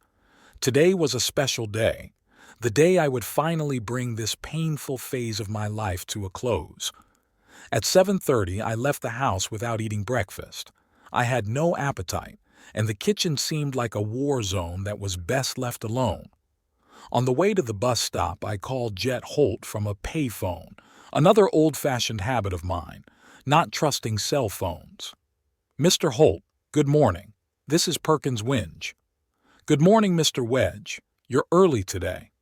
Today was a special day, the day I would finally bring this painful phase of my life to a close. At 7:30, I left the house without eating breakfast. I had no appetite, and the kitchen seemed like a war zone that was best left alone. On the way to the bus stop, I called Jet Holt from a payphone, another old-fashioned habit of mine, not trusting cell phones. "Mr. Holt, good morning. This is Perkins Winge." "Good morning, Mr. Wedge. You're early today."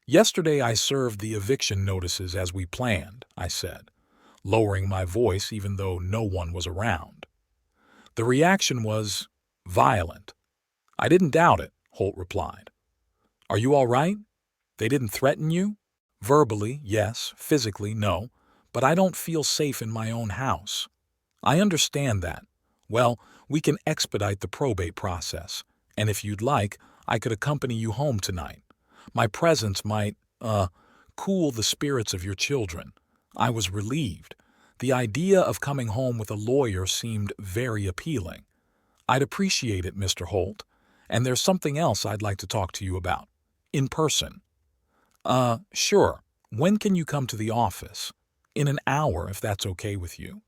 "Yesterday I served the eviction notices as we planned," I said. lowering my voice even though no one was around. The reaction was violent. I didn't doubt it, Holt replied. Are you all right? They didn't threaten you? Verbally, yes. Physically, no. But I don't feel safe in my own house. I understand that. Well, we can expedite the probate process. And if you'd like, I could accompany you home tonight. My presence might, cool the spirits of your children. I was relieved. The idea of coming home with a lawyer seemed very appealing. I'd appreciate it, Mr. Holt. And there's something else I'd like to talk to you about. In person. Sure. When can you come to the office? In an hour, if that's okay with you.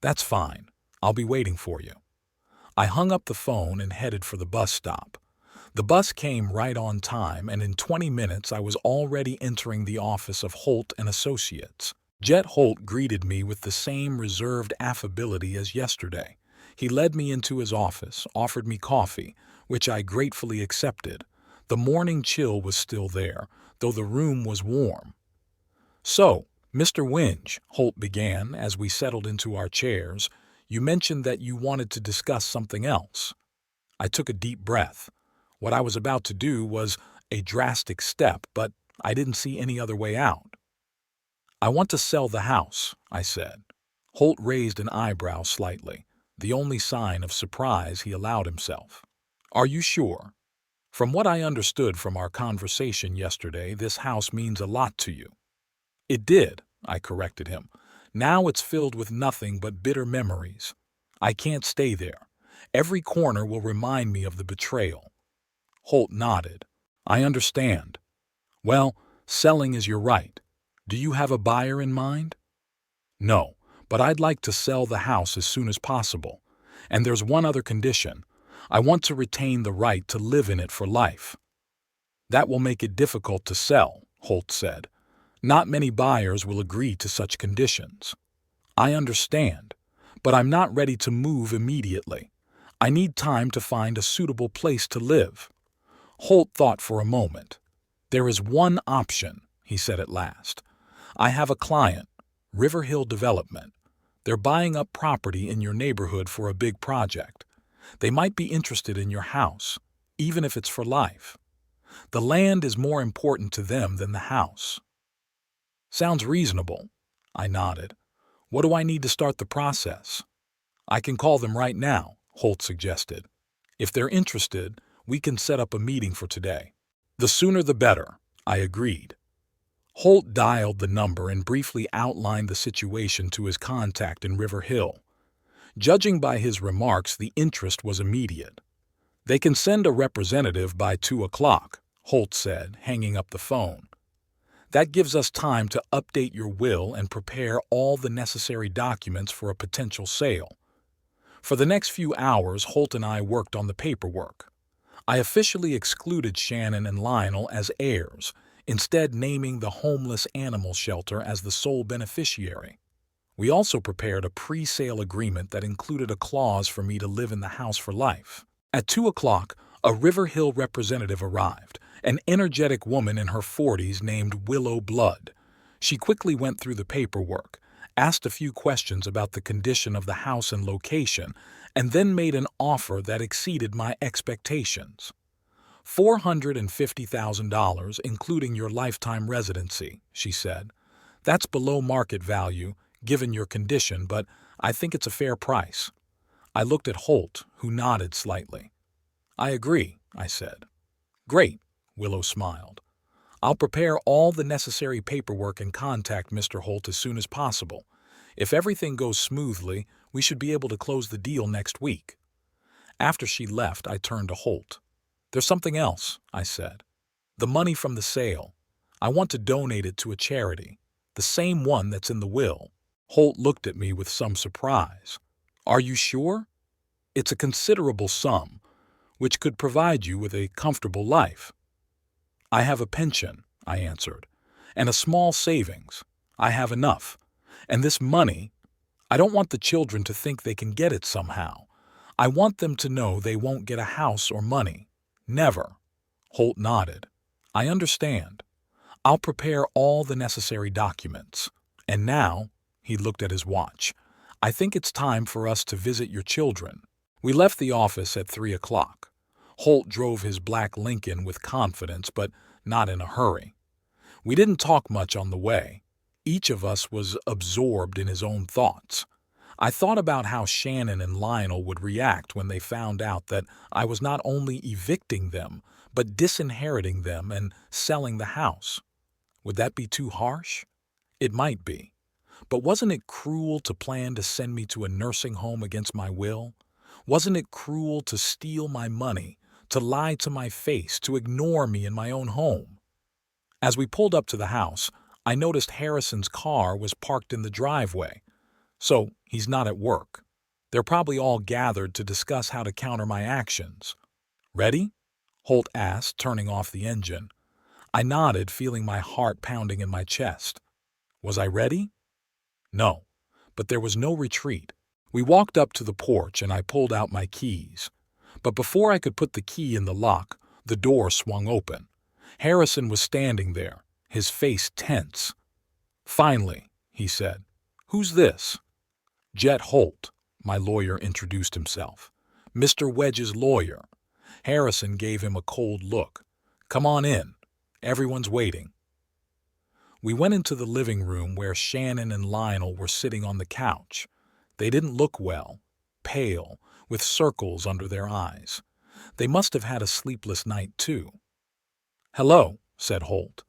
That's fine. I'll be waiting for you. I hung up the phone and headed for the bus stop. The bus came right on time, and in 20 minutes I was already entering the office of Holt and Associates. Jet Holt greeted me with the same reserved affability as yesterday. He led me into his office, offered me coffee, which I gratefully accepted. The morning chill was still there, though the room was warm. So, Mr. Winge, Holt began as we settled into our chairs, you mentioned that you wanted to discuss something else. I took a deep breath. What I was about to do was a drastic step, but I didn't see any other way out. I want to sell the house, I said. Holt raised an eyebrow slightly, the only sign of surprise he allowed himself. Are you sure? From what I understood from our conversation yesterday, this house means a lot to you. It did, I corrected him. Now it's filled with nothing but bitter memories. I can't stay there. Every corner will remind me of the betrayal. Holt nodded. I understand. Well, selling is your right. Do you have a buyer in mind? No, but I'd like to sell the house as soon as possible. And there's one other condition. I want to retain the right to live in it for life. That will make it difficult to sell, Holt said. Not many buyers will agree to such conditions. I understand, but I'm not ready to move immediately. I need time to find a suitable place to live. Holt thought for a moment. There is one option, he said at last. I have a client, River Hill Development. They're buying up property in your neighborhood for a big project. They might be interested in your house, even if it's for life. The land is more important to them than the house. Sounds reasonable, I nodded. What do I need to start the process? I can call them right now, Holt suggested. If they're interested, we can set up a meeting for today. The sooner the better, I agreed. Holt dialed the number and briefly outlined the situation to his contact in River Hill. Judging by his remarks, the interest was immediate. They can send a representative by 2 o'clock, Holt said, hanging up the phone. That gives us time to update your will and prepare all the necessary documents for a potential sale. For the next few hours, Holt and I worked on the paperwork. I officially excluded Shannon and Lionel as heirs, instead naming the homeless animal shelter as the sole beneficiary. We also prepared a pre-sale agreement that included a clause for me to live in the house for life. At 2 o'clock, a River Hill representative arrived, an energetic woman in her 40s named Willow Blood. She quickly went through the paperwork, asked a few questions about the condition of the house and location, and then made an offer that exceeded my expectations. $450,000, including your lifetime residency, she said. That's below market value, given your condition, but I think it's a fair price. I looked at Holt, who nodded slightly. I agree, I said. Great, Willow smiled. I'll prepare all the necessary paperwork and contact Mr. Holt as soon as possible. If everything goes smoothly, we should be able to close the deal next week. After she left, I turned to Holt. There's something else, I said. The money from the sale. I want to donate it to a charity, the same one that's in the will. Holt looked at me with some surprise. Are you sure? It's a considerable sum, which could provide you with a comfortable life. I have a pension, I answered, and a small savings. I have enough. And this money, I don't want the children to think they can get it somehow. I want them to know they won't get a house or money. Never. Holt nodded. I understand. I'll prepare all the necessary documents. And now, He looked at his watch. "I think it's time for us to visit your children." We left the office at 3 o'clock. Holt drove his black Lincoln with confidence, but not in a hurry. We didn't talk much on the way. Each of us was absorbed in his own thoughts. I thought about how Shannon and Lionel would react when they found out that I was not only evicting them, but disinheriting them and selling the house. Would that be too harsh? It might be. But wasn't it cruel to plan to send me to a nursing home against my will? Wasn't it cruel to steal my money, to lie to my face, to ignore me in my own home? As we pulled up to the house, I noticed Harrison's car was parked in the driveway. So he's not at work. They're probably all gathered to discuss how to counter my actions. "Ready?" Holt asked, turning off the engine. I nodded, feeling my heart pounding in my chest. Was I ready? No, but there was no retreat. We walked up to the porch and I pulled out my keys. But before I could put the key in the lock, the door swung open. Harrison was standing there, his face tense. "Finally," he said. "Who's this?" "Jet Holt," my lawyer introduced himself. "Mr. Wedge's lawyer." Harrison gave him a cold look. "Come on in. Everyone's waiting." We went into the living room where Shannon and Lionel were sitting on the couch. They didn't look well, pale, with circles under their eyes. They must have had a sleepless night, too. "Hello," said Holt.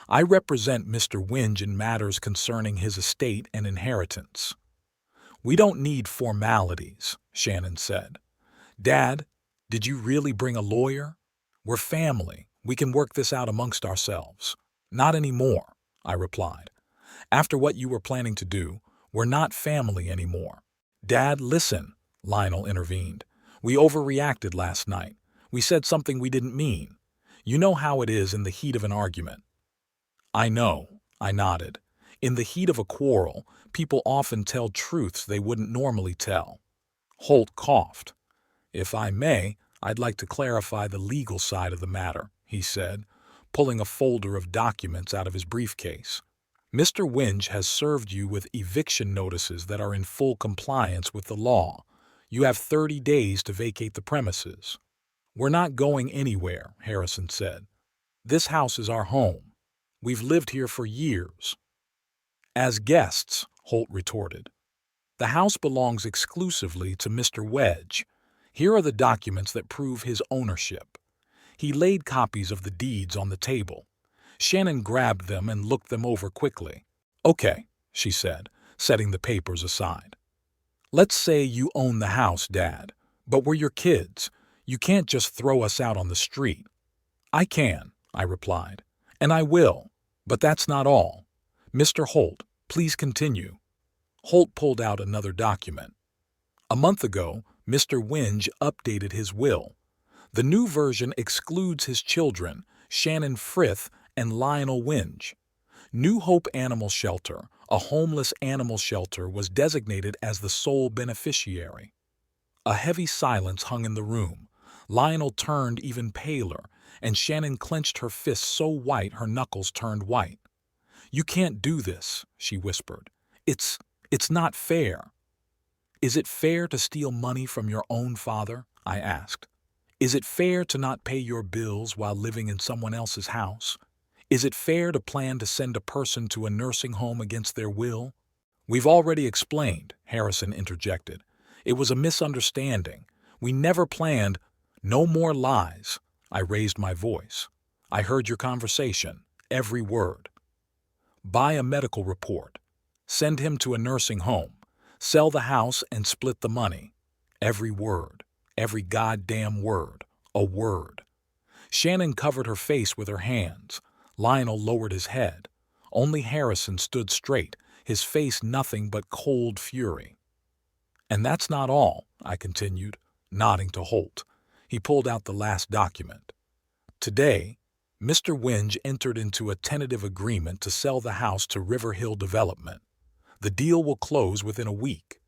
"I represent Mr. Winge in matters concerning his estate and inheritance." "We don't need formalities," Shannon said. "Dad, did you really bring a lawyer? We're family. We can work this out amongst ourselves." "Not anymore," I replied. "After what you were planning to do, we're not family anymore." "Dad, listen," Lionel intervened. "We overreacted last night. We said something we didn't mean. You know how it is in the heat of an argument." "I know," I nodded. "In the heat of a quarrel, people often tell truths they wouldn't normally tell." Holt coughed. "If I may, I'd like to clarify the legal side of the matter," he said, pulling a folder of documents out of his briefcase. "Mr. Winge has served you with eviction notices that are in full compliance with the law. You have 30 days to vacate the premises." "We're not going anywhere," Harrison said. "This house is our home. We've lived here for years." "As guests," Holt retorted. "The house belongs exclusively to Mr. Wedge. Here are the documents that prove his ownership." He laid copies of the deeds on the table. Shannon grabbed them and looked them over quickly. "Okay," she said, setting the papers aside. "Let's say you own the house, Dad, but we're your kids. You can't just throw us out on the street." "I can," I replied, "and I will, but that's not all. Mr. Holt, please continue." Holt pulled out another document. "A month ago, Mr. Winge updated his will. The new version excludes his children, Shannon Frith and Lionel Winge. New Hope Animal Shelter, a homeless animal shelter, was designated as the sole beneficiary." A heavy silence hung in the room. Lionel turned even paler, and Shannon clenched her fists so white her knuckles turned white. "You can't do this," she whispered. It's not fair." "Is it fair to steal money from your own father?" I asked. "Is it fair to not pay your bills while living in someone else's house? Is it fair to plan to send a person to a nursing home against their will?" "We've already explained," Harrison interjected. "It was a misunderstanding. We never planned—" "No more lies." I raised my voice. "I heard your conversation, every word. Buy a medical report. Send him to a nursing home. Sell the house and split the money. Every word. Every goddamn word. A word." Shannon covered her face with her hands. Lionel lowered his head. Only Harrison stood straight, his face nothing but cold fury. "And that's not all," I continued, nodding to Holt. He pulled out the last document. "Today, Mr. Winge entered into a tentative agreement to sell the house to River Hill Development. The deal will close within a week.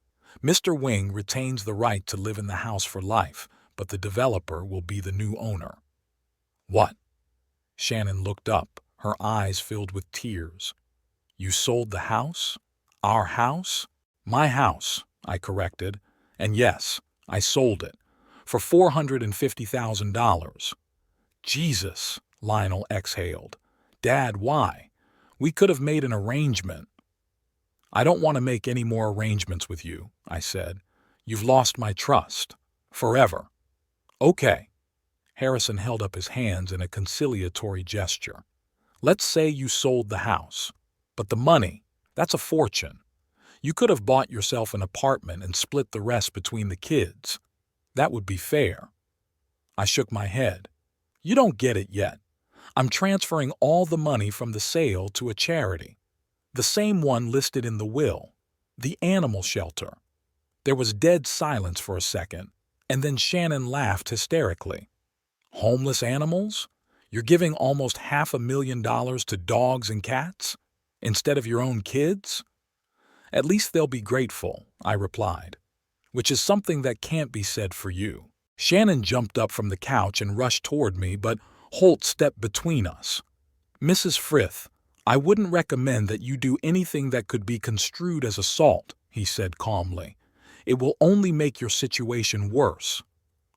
Mr. Wing retains the right to live in the house for life, but the developer will be the new owner." "What?" Shannon looked up, her eyes filled with tears. "You sold the house?" Our house? My house, I corrected. And yes, I sold it. For $450,000. Jesus, Lionel exhaled. Dad, why? We could have made an arrangement. I don't want to make any more arrangements with you, I said. You've lost my trust. Forever. Okay. Harrison held up his hands in a conciliatory gesture. Let's say you sold the house. But the money, that's a fortune. You could have bought yourself an apartment and split the rest between the kids. That would be fair. I shook my head. You don't get it yet. I'm transferring all the money from the sale to a charity. The same one listed in the will. The animal shelter. There was dead silence for a second, and then Shannon laughed hysterically. Homeless animals? You're giving almost $500,000 to dogs and cats? Instead of your own kids? At least they'll be grateful, I replied, which is something that can't be said for you. Shannon jumped up from the couch and rushed toward me, but Holt stepped between us. Mrs. Frith, I wouldn't recommend that you do anything that could be construed as assault, he said calmly. It will only make your situation worse.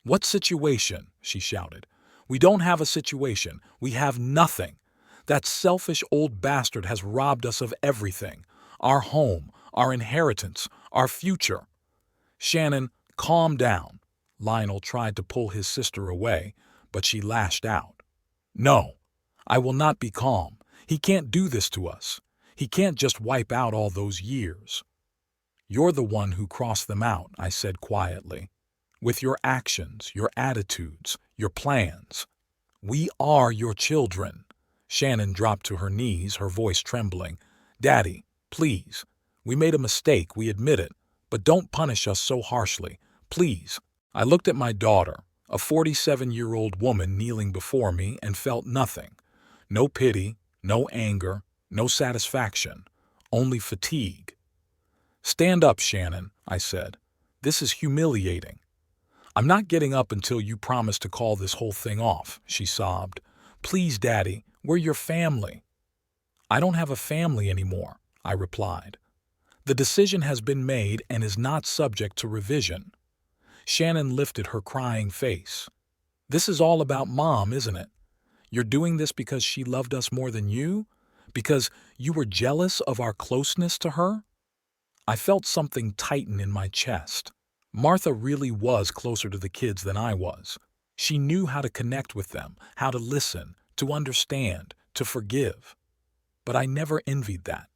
What situation? She shouted. We don't have a situation. We have nothing. That selfish old bastard has robbed us of everything. Our home, our inheritance, our future. Shannon, calm down. Lionel tried to pull his sister away, but she lashed out. No, I will not be calm. He can't do this to us. He can't just wipe out all those years. You're the one who crossed them out, I said quietly. With your actions, your attitudes, your plans. We are your children. Shannon dropped to her knees, her voice trembling. Daddy, please. We made a mistake, we admit it, but don't punish us so harshly. Please. I looked at my daughter, a 47-year-old woman kneeling before me, and felt nothing. No pity, no anger, no satisfaction, only fatigue. Stand up, Shannon, I said. This is humiliating. I'm not getting up until you promise to call this whole thing off, she sobbed. Please, Daddy, we're your family. I don't have a family anymore, I replied. The decision has been made and is not subject to revision. Shannon lifted her crying face. This is all about Mom, isn't it? You're doing this because she loved us more than you? Because you were jealous of our closeness to her? I felt something tighten in my chest. Martha really was closer to the kids than I was. She knew how to connect with them, how to listen, to understand, to forgive. But I never envied that.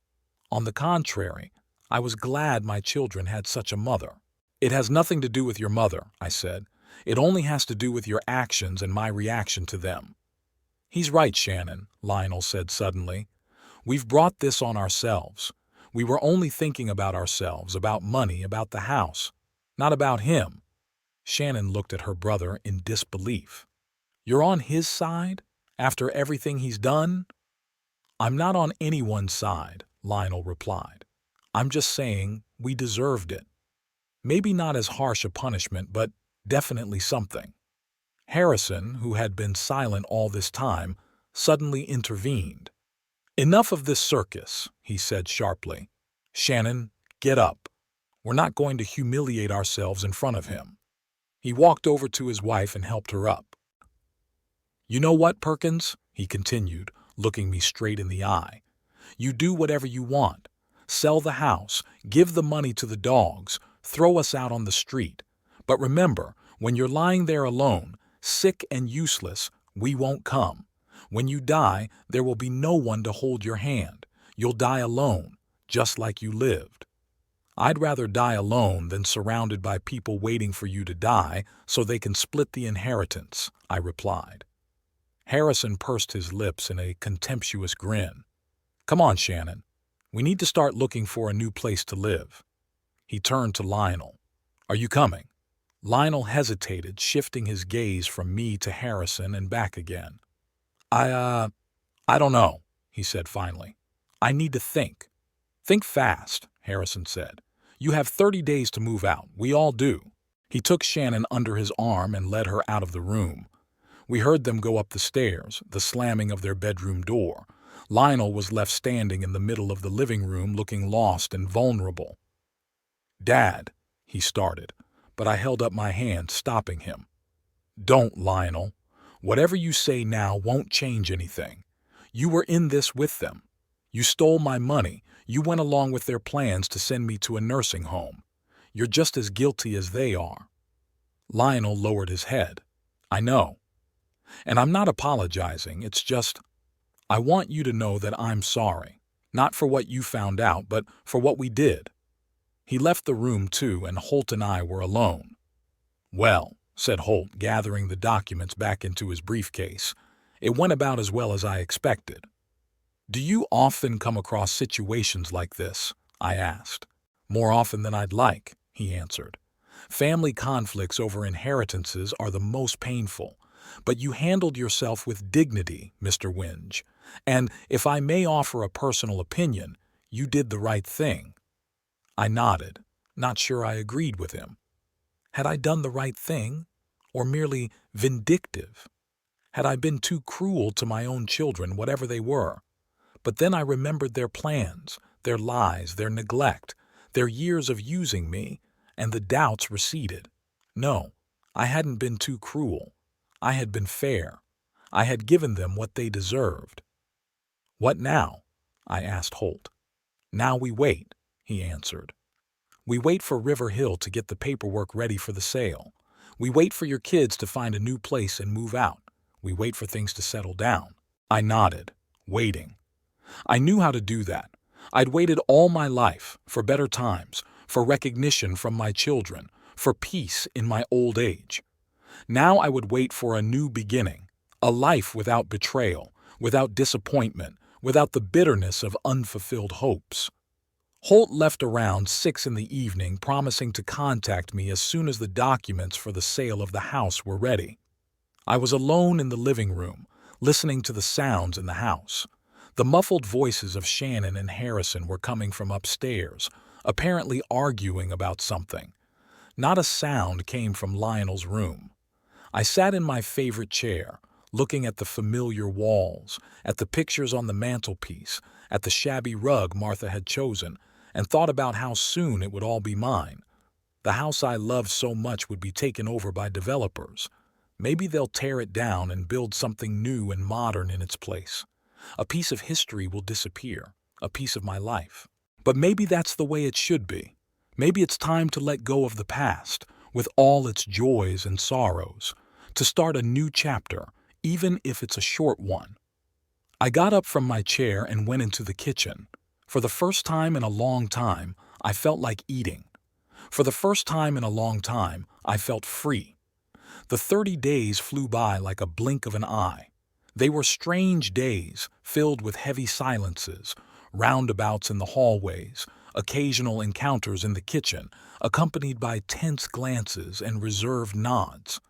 On the contrary, I was glad my children had such a mother. It has nothing to do with your mother, I said. It only has to do with your actions and my reaction to them. He's right, Shannon, Lionel said suddenly. We've brought this on ourselves. We were only thinking about ourselves, about money, about the house, not about him. Shannon looked at her brother in disbelief. You're on his side? After everything he's done? I'm not on anyone's side, Lionel replied. I'm just saying we deserved it. Maybe not as harsh a punishment, but definitely something. Harrison, who had been silent all this time, suddenly intervened. Enough of this circus, he said sharply. Shannon, get up. We're not going to humiliate ourselves in front of him. He walked over to his wife and helped her up. You know what, Perkins? He continued, looking me straight in the eye. You do whatever you want. Sell the house, give the money to the dogs, throw us out on the street. But remember, when you're lying there alone, sick and useless, we won't come. When you die, there will be no one to hold your hand. You'll die alone, just like you lived. I'd rather die alone than surrounded by people waiting for you to die so they can split the inheritance, I replied. Harrison pursed his lips in a contemptuous grin. Come on, Shannon. We need to start looking for a new place to live. He turned to Lionel. Are you coming? Lionel hesitated, shifting his gaze from me to Harrison and back again. I don't know, he said finally. I need to think. Think fast, Harrison said. You have 30 days to move out. We all do. He took Shannon under his arm and led her out of the room. We heard them go up the stairs, the slamming of their bedroom door, Lionel was left standing in the middle of the living room looking lost and vulnerable. "Dad," he started, but I held up my hand, stopping him. "Don't, Lionel. Whatever you say now won't change anything. You were in this with them. You stole my money. You went along with their plans to send me to a nursing home. You're just as guilty as they are." Lionel lowered his head. "I know. And I'm not apologizing. It's just, I want you to know that I'm sorry. Not for what you found out, but for what we did." He left the room too, and Holt and I were alone. "Well," said Holt, gathering the documents back into his briefcase, "it went about as well as I expected." "Do you often come across situations like this?" I asked. "More often than I'd like," he answered. "Family conflicts over inheritances are the most painful, but you handled yourself with dignity, Mr. Winge, and if I may offer a personal opinion, you did the right thing." I nodded, not sure I agreed with him. Had I done the right thing, or merely vindictive? Had I been too cruel to my own children, whatever they were? But then I remembered their plans, their lies, their neglect, their years of using me, and the doubts receded. No, I hadn't been too cruel. I had been fair. I had given them what they deserved. "What now?" I asked Holt. "Now we wait," he answered. "We wait for River Hill to get the paperwork ready for the sale. We wait for your kids to find a new place and move out. We wait for things to settle down." I nodded, waiting. I knew how to do that. I'd waited all my life for better times, for recognition from my children, for peace in my old age. Now I would wait for a new beginning, a life without betrayal, without disappointment, without the bitterness of unfulfilled hopes. Holt left around 6 in the evening, promising to contact me as soon as the documents for the sale of the house were ready. I was alone in the living room, listening to the sounds in the house. The muffled voices of Shannon and Harrison were coming from upstairs, apparently arguing about something. Not a sound came from Lionel's room. I sat in my favorite chair, looking at the familiar walls, at the pictures on the mantelpiece, at the shabby rug Martha had chosen, and thought about how soon it would all be mine. The house I loved so much would be taken over by developers. Maybe they'll tear it down and build something new and modern in its place. A piece of history will disappear, a piece of my life. But maybe that's the way it should be. Maybe it's time to let go of the past, with all its joys and sorrows, to start a new chapter, even if it's a short one. I got up from my chair and went into the kitchen. For the first time in a long time, I felt like eating. For the first time in a long time, I felt free. The 30 days flew by like a blink of an eye. They were strange days, filled with heavy silences, roundabouts in the hallways, occasional encounters in the kitchen, accompanied by tense glances and reserved nods.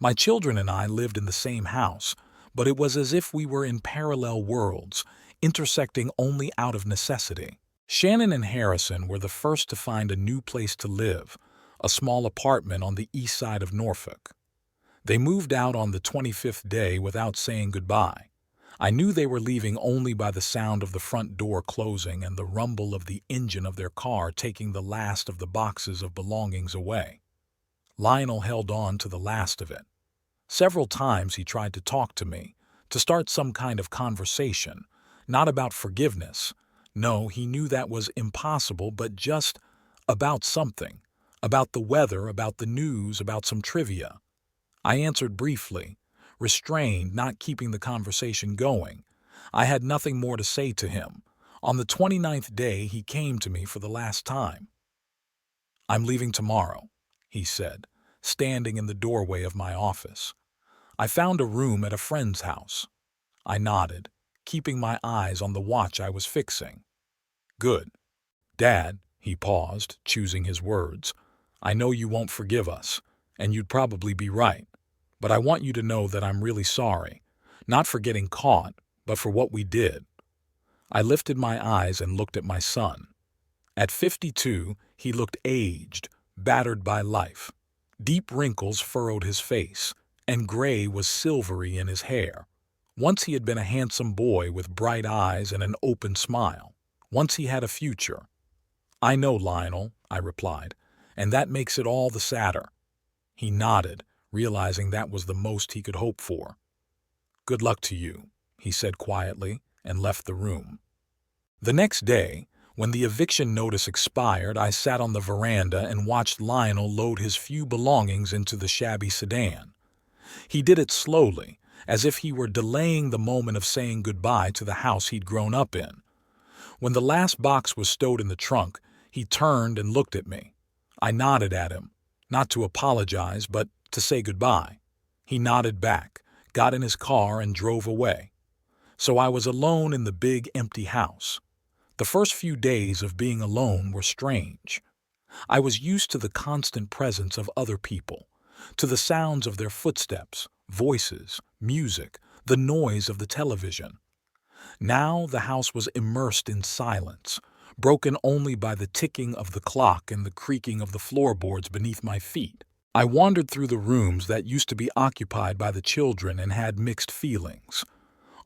My children and I lived in the same house, but it was as if we were in parallel worlds, intersecting only out of necessity. Shannon and Harrison were the first to find a new place to live, a small apartment on the east side of Norfolk. They moved out on the 25th day without saying goodbye. I knew they were leaving only by the sound of the front door closing and the rumble of the engine of their car taking the last of the boxes of belongings away. Lionel held on to the last of it. Several times he tried to talk to me, to start some kind of conversation, not about forgiveness. No, he knew that was impossible, but just about something, about the weather, about the news, about some trivia. I answered briefly, restrained, not keeping the conversation going. I had nothing more to say to him. On the 29th day, he came to me for the last time. "I'm leaving tomorrow," he said, standing in the doorway of my office. "I found a room at a friend's house." I nodded, keeping my eyes on the watch I was fixing. "Good. Dad," he paused, choosing his words, "I know you won't forgive us, and you'd probably be right. But I want you to know that I'm really sorry, not for getting caught, but for what we did." I lifted my eyes and looked at my son. At 52, he looked aged, battered by life. Deep wrinkles furrowed his face, and gray was silvery in his hair. Once he had been a handsome boy with bright eyes and an open smile. Once he had a future. "I know, Lionel," I replied, "and that makes it all the sadder." He nodded, realizing that was the most he could hope for. "Good luck to you," he said quietly, and left the room. The next day, when the eviction notice expired, I sat on the veranda and watched Lionel load his few belongings into the shabby sedan. He did it slowly, as if he were delaying the moment of saying goodbye to the house he'd grown up in. When the last box was stowed in the trunk, he turned and looked at me. I nodded at him, not to apologize, but to say goodbye. He nodded back, got in his car, and drove away. So I was alone in the big, empty house. The first few days of being alone were strange. I was used to the constant presence of other people, to the sounds of their footsteps, voices, music, the noise of the television. Now the house was immersed in silence, broken only by the ticking of the clock and the creaking of the floorboards beneath my feet. I wandered through the rooms that used to be occupied by the children and had mixed feelings.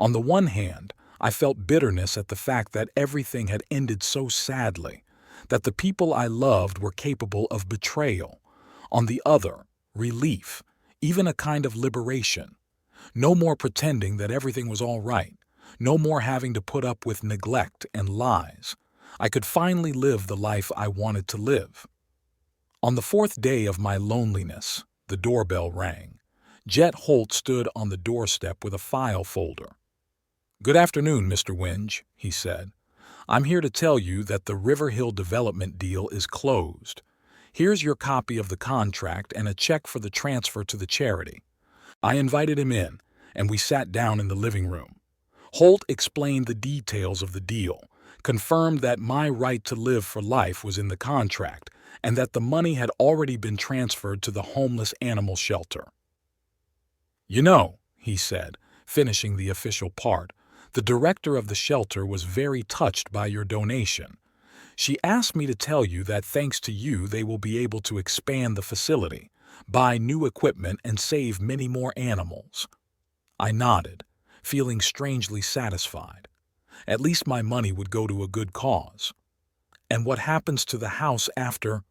On the one hand, I felt bitterness at the fact that everything had ended so sadly, that the people I loved were capable of betrayal. On the other, relief, even a kind of liberation. No more pretending that everything was all right. No more having to put up with neglect and lies. I could finally live the life I wanted to live. On the fourth day of my loneliness, the doorbell rang. Jet Holt stood on the doorstep with a file folder. "Good afternoon, Mr. Winge," he said. "I'm here to tell you that the River Hill development deal is closed. Here's your copy of the contract and a check for the transfer to the charity." I invited him in, and we sat down in the living room. Holt explained the details of the deal, confirmed that my right to live for life was in the contract, and that the money had already been transferred to the homeless animal shelter. "You know," he said, finishing the official part, "the director of the shelter was very touched by your donation. She asked me to tell you that thanks to you they will be able to expand the facility, buy new equipment, and save many more animals." I nodded, feeling strangely satisfied. At least my money would go to a good cause. "And what happens to the house after—"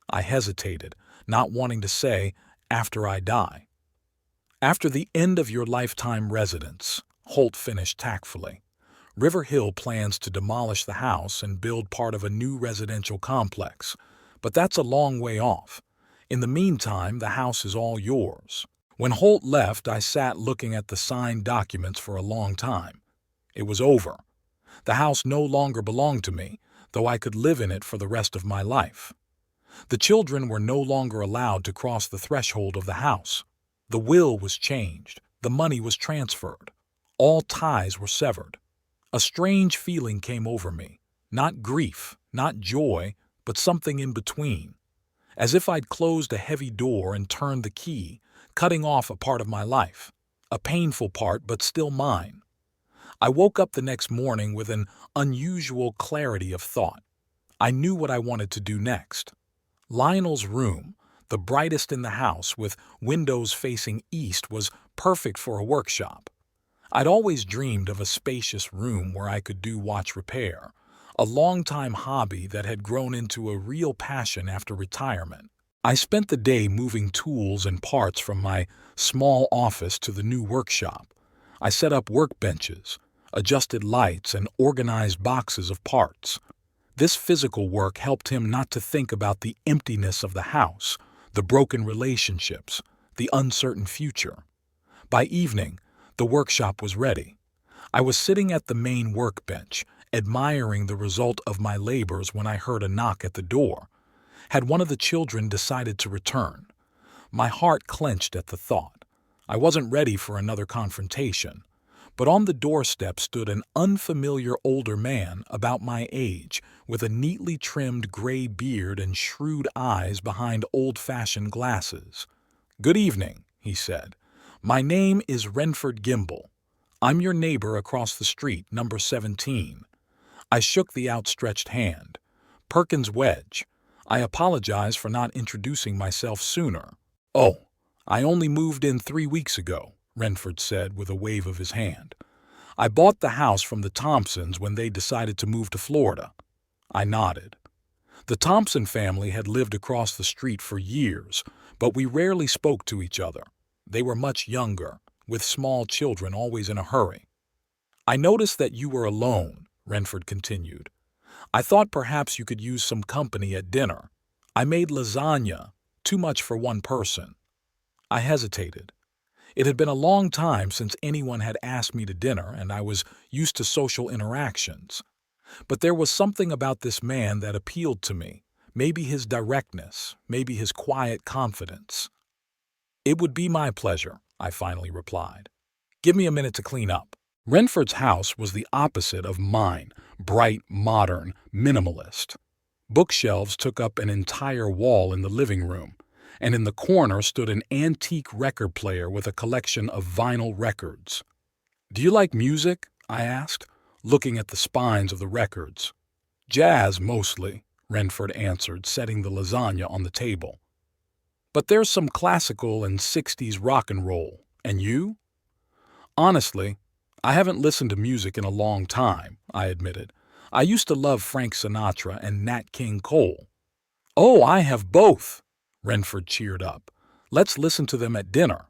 I hesitated, not wanting to say, "after I die." "After the end of your lifetime residence," Holt finished tactfully. "River Hill plans to demolish the house and build part of a new residential complex, but that's a long way off. In the meantime, the house is all yours." When Holt left, I sat looking at the signed documents for a long time. It was over. The house no longer belonged to me, though I could live in it for the rest of my life. The children were no longer allowed to cross the threshold of the house. The will was changed. The money was transferred. All ties were severed. A strange feeling came over me. Not grief, not joy, but something in between. As if I'd closed a heavy door and turned the key, cutting off a part of my life. A painful part, but still mine. I woke up the next morning with an unusual clarity of thought. I knew what I wanted to do next. Lionel's room, the brightest in the house with windows facing east, was perfect for a workshop. I'd always dreamed of a spacious room where I could do watch repair, a long-time hobby that had grown into a real passion after retirement. I spent the day moving tools and parts from my small office to the new workshop. I set up workbenches, adjusted lights, and organized boxes of parts. This physical work helped him not to think about the emptiness of the house, the broken relationships, the uncertain future. By evening, the workshop was ready. I was sitting at the main workbench, admiring the result of my labors when I heard a knock at the door. Had one of the children decided to return? My heart clenched at the thought. I wasn't ready for another confrontation. But on the doorstep stood an unfamiliar older man about my age, with a neatly trimmed gray beard and shrewd eyes behind old-fashioned glasses. "Good evening," he said. "My name is Renford Gimble. I'm your neighbor across the street, number 17. I shook the outstretched hand. "Perkins Wedge. I apologize for not introducing myself sooner." "Oh, I only moved in 3 weeks ago," Renford said with a wave of his hand. "I bought the house from the Thompsons when they decided to move to Florida." I nodded. The Thompson family had lived across the street for years, but we rarely spoke to each other. They were much younger, with small children always in a hurry. "I noticed that you were alone," Renford continued. "I thought perhaps you could use some company at dinner. I made lasagna, too much for one person." I hesitated. It had been a long time since anyone had asked me to dinner, and I was used to social interactions. But there was something about this man that appealed to me, maybe his directness, maybe his quiet confidence. "It would be my pleasure," I finally replied. "Give me a minute to clean up." Renford's house was the opposite of mine, bright, modern, minimalist. Bookshelves took up an entire wall in the living room, and in the corner stood an antique record player with a collection of vinyl records. "Do you like music?" I asked, looking at the spines of the records. "Jazz, mostly," Renford answered, setting the lasagna on the table. "But there's some classical and 60s rock and roll. And you?" "Honestly, I haven't listened to music in a long time," I admitted. "I used to love Frank Sinatra and Nat King Cole." "Oh, I have both!" Renford cheered up. "Let's listen to them at dinner."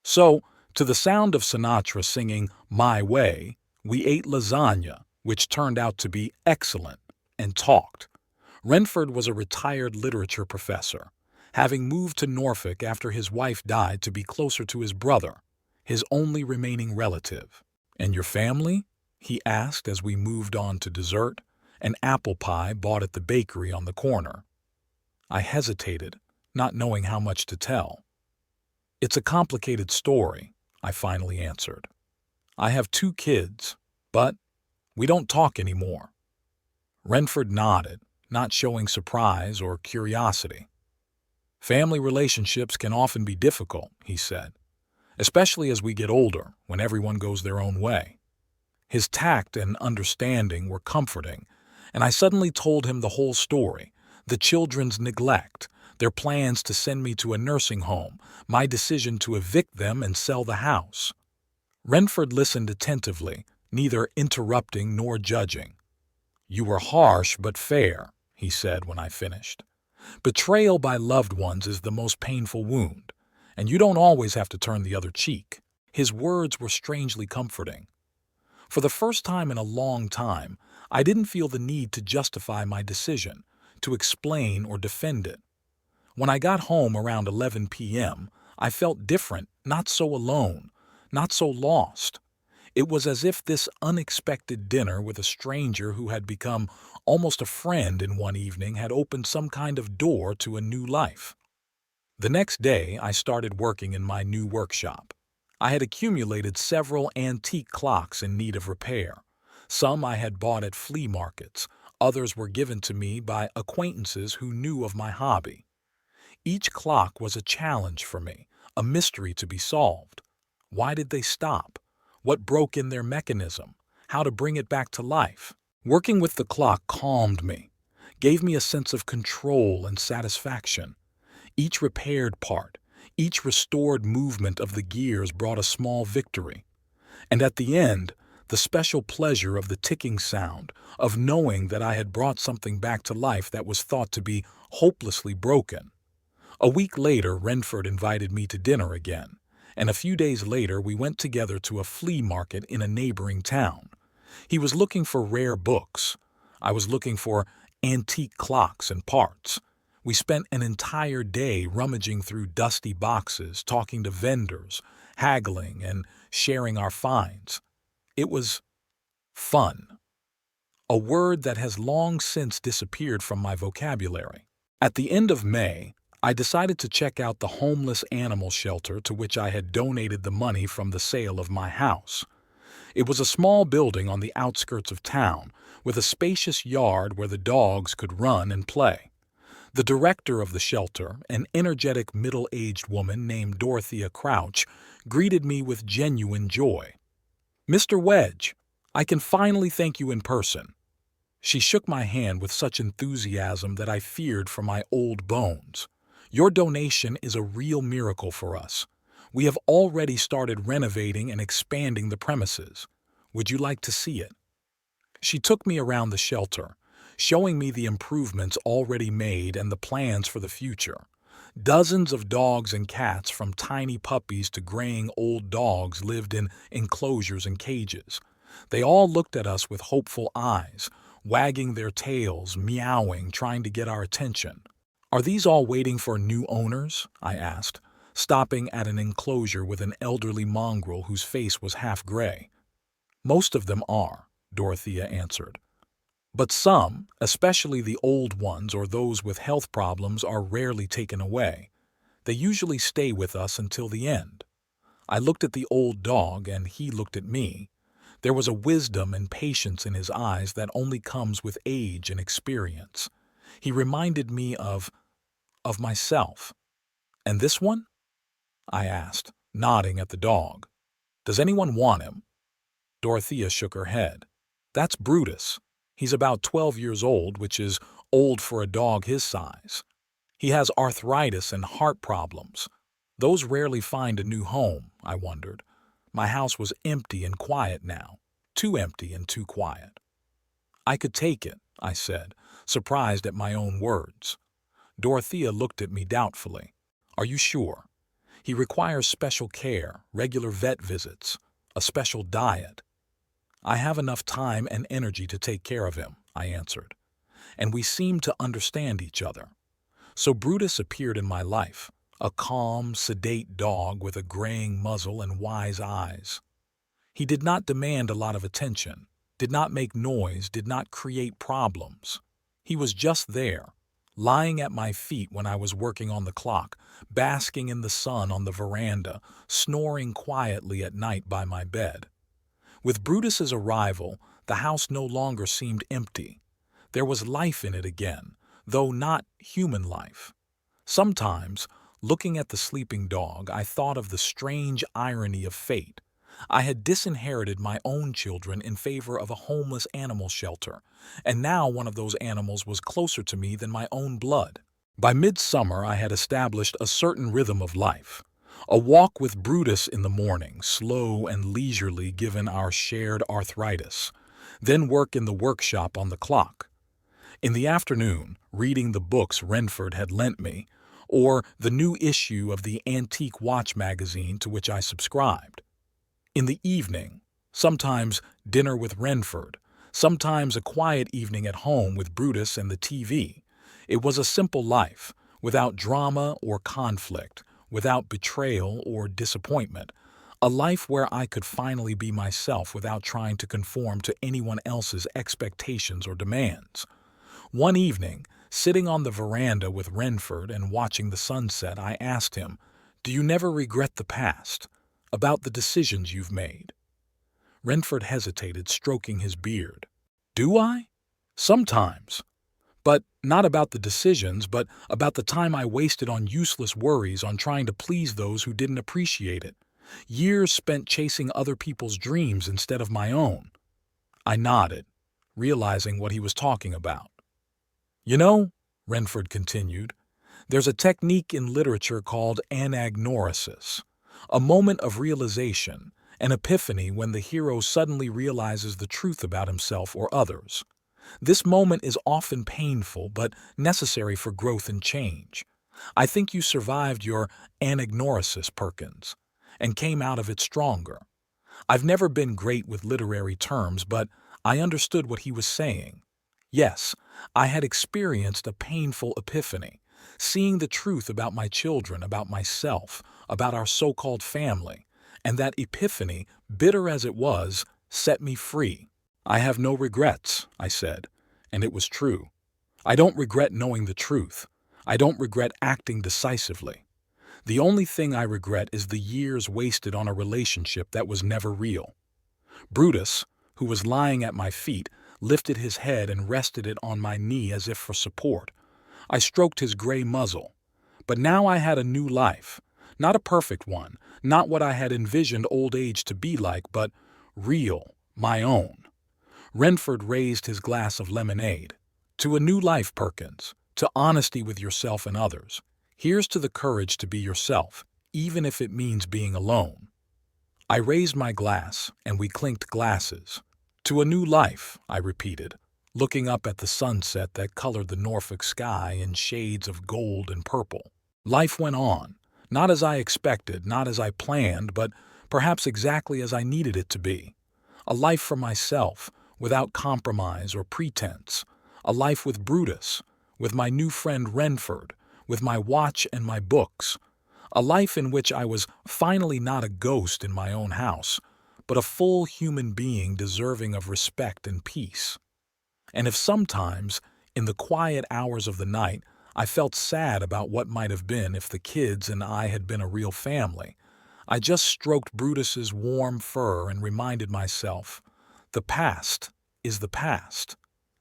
So, to the sound of Sinatra singing "My Way," we ate lasagna, which turned out to be excellent, and talked. Renford was a retired literature professor, having moved to Norfolk after his wife died to be closer to his brother, his only remaining relative. "And your family?" he asked as we moved on to dessert, an apple pie bought at the bakery on the corner. I hesitated, not knowing how much to tell. "It's a complicated story," I finally answered. "I have 2 kids, but we don't talk anymore." Renford nodded, not showing surprise or curiosity. "Family relationships can often be difficult," he said, "especially as we get older, when everyone goes their own way." His tact and understanding were comforting, and I suddenly told him the whole story, the children's neglect, their plans to send me to a nursing home, my decision to evict them and sell the house. Renford listened attentively, neither interrupting nor judging. "You were harsh but fair," he said when I finished. "Betrayal by loved ones is the most painful wound, and you don't always have to turn the other cheek." His words were strangely comforting. For the first time in a long time, I didn't feel the need to justify my decision, to explain or defend it. When I got home around 11 p.m., I felt different, not so alone, not so lost. It was as if this unexpected dinner with a stranger who had become almost a friend in one evening had opened some kind of door to a new life. The next day, I started working in my new workshop. I had accumulated several antique clocks in need of repair. Some I had bought at flea markets, others were given to me by acquaintances who knew of my hobby. Each clock was a challenge for me, a mystery to be solved. Why did they stop? What broke in their mechanism? How to bring it back to life? Working with the clock calmed me, gave me a sense of control and satisfaction. Each repaired part, each restored movement of the gears brought a small victory. And at the end, the special pleasure of the ticking sound, of knowing that I had brought something back to life that was thought to be hopelessly broken. A week later, Renford invited me to dinner again, and a few days later we went together to a flea market in a neighboring town. He was looking for rare books. I was looking for antique clocks and parts. We spent an entire day rummaging through dusty boxes, talking to vendors, haggling, and sharing our finds. It was fun, a word that has long since disappeared from my vocabulary. At the end of May, I decided to check out the homeless animal shelter to which I had donated the money from the sale of my house. It was a small building on the outskirts of town, with a spacious yard where the dogs could run and play. The director of the shelter, an energetic middle-aged woman named Dorothea Crouch, greeted me with genuine joy. "Mr. Wedge, I can finally thank you in person." She shook my hand with such enthusiasm that I feared for my old bones. "Your donation is a real miracle for us. We have already started renovating and expanding the premises. Would you like to see it?" She took me around the shelter, showing me the improvements already made and the plans for the future. Dozens of dogs and cats, from tiny puppies to graying old dogs, lived in enclosures and cages. They all looked at us with hopeful eyes, wagging their tails, meowing, trying to get our attention. "Are these all waiting for new owners?" I asked, stopping at an enclosure with an elderly mongrel whose face was half gray. "Most of them are," Dorothea answered. "But some, especially the old ones or those with health problems, are rarely taken away. They usually stay with us until the end." I looked at the old dog, and he looked at me. There was a wisdom and patience in his eyes that only comes with age and experience. He reminded me of myself. "And this one?" I asked, nodding at the dog. "Does anyone want him?" Dorothea shook her head. "That's Brutus. He's about 12 years old, which is old for a dog his size. He has arthritis and heart problems. Those rarely find a new home," I wondered. My house was empty and quiet now, too empty and too quiet. "I could take it," I said, surprised at my own words. Dorothea looked at me doubtfully. "Are you sure? He requires special care, regular vet visits, a special diet." "I have enough time and energy to take care of him," I answered. And we seemed to understand each other. So Brutus appeared in my life, a calm, sedate dog with a graying muzzle and wise eyes. He did not demand a lot of attention, did not make noise, did not create problems. He was just there, lying at my feet when I was working on the clock, basking in the sun on the veranda, snoring quietly at night by my bed. With Brutus's arrival, the house no longer seemed empty. There was life in it again, though not human life. Sometimes, looking at the sleeping dog, I thought of the strange irony of fate. I had disinherited my own children in favor of a homeless animal shelter, and now one of those animals was closer to me than my own blood. By midsummer, I had established a certain rhythm of life. A walk with Brutus in the morning, slow and leisurely given our shared arthritis. Then work in the workshop on the clock. In the afternoon, reading the books Renford had lent me, or the new issue of the antique watch magazine to which I subscribed. In the evening, sometimes dinner with Renford, sometimes a quiet evening at home with Brutus and the TV. It was a simple life, without drama or conflict, without betrayal or disappointment, a life where I could finally be myself without trying to conform to anyone else's expectations or demands. One evening, sitting on the veranda with Renford and watching the sunset, I asked him, "Do you never regret the past, about the decisions you've made?" Renford hesitated, stroking his beard. "Do I? Sometimes. But not about the decisions, but about the time I wasted on useless worries, on trying to please those who didn't appreciate it. Years spent chasing other people's dreams instead of my own." I nodded, realizing what he was talking about. "You know," Renford continued, "there's a technique in literature called anagnorisis, a moment of realization, an epiphany when the hero suddenly realizes the truth about himself or others. This moment is often painful but necessary for growth and change. I think you survived your anagnorisis, Perkins, and came out of it stronger." I've never been great with literary terms, but I understood what he was saying. Yes, I had experienced a painful epiphany, seeing the truth about my children, about myself, about our so-called family, and that epiphany, bitter as it was, set me free. "I have no regrets," I said, and it was true. I don't regret knowing the truth. I don't regret acting decisively. The only thing I regret is the years wasted on a relationship that was never real. Brutus, who was lying at my feet, lifted his head and rested it on my knee as if for support. I stroked his gray muzzle. But now I had a new life. Not a perfect one, not what I had envisioned old age to be like, but real, my own. Renford raised his glass of lemonade. "To a new life, Perkins. To honesty with yourself and others. Here's to the courage to be yourself, even if it means being alone. I raised my glass, and we clinked glasses. To a new life, I repeated, looking up at the sunset that colored the Norfolk sky in shades of gold and purple. Life went on, not as I expected, not as I planned, but perhaps exactly as I needed it to be. A life for myself, without compromise or pretense. A life with Brutus, with my new friend Renford, with my watch and my books. A life in which I was finally not a ghost in my own house, but a full human being deserving of respect and peace. And if sometimes, in the quiet hours of the night, I felt sad about what might have been if the kids and I had been a real family, I just stroked Brutus's warm fur and reminded myself, the past is the past.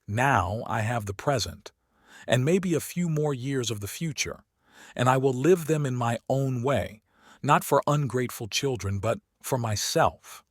Now I have the present, and maybe a few more years of the future, and I will live them in my own way, not for ungrateful children, but for myself.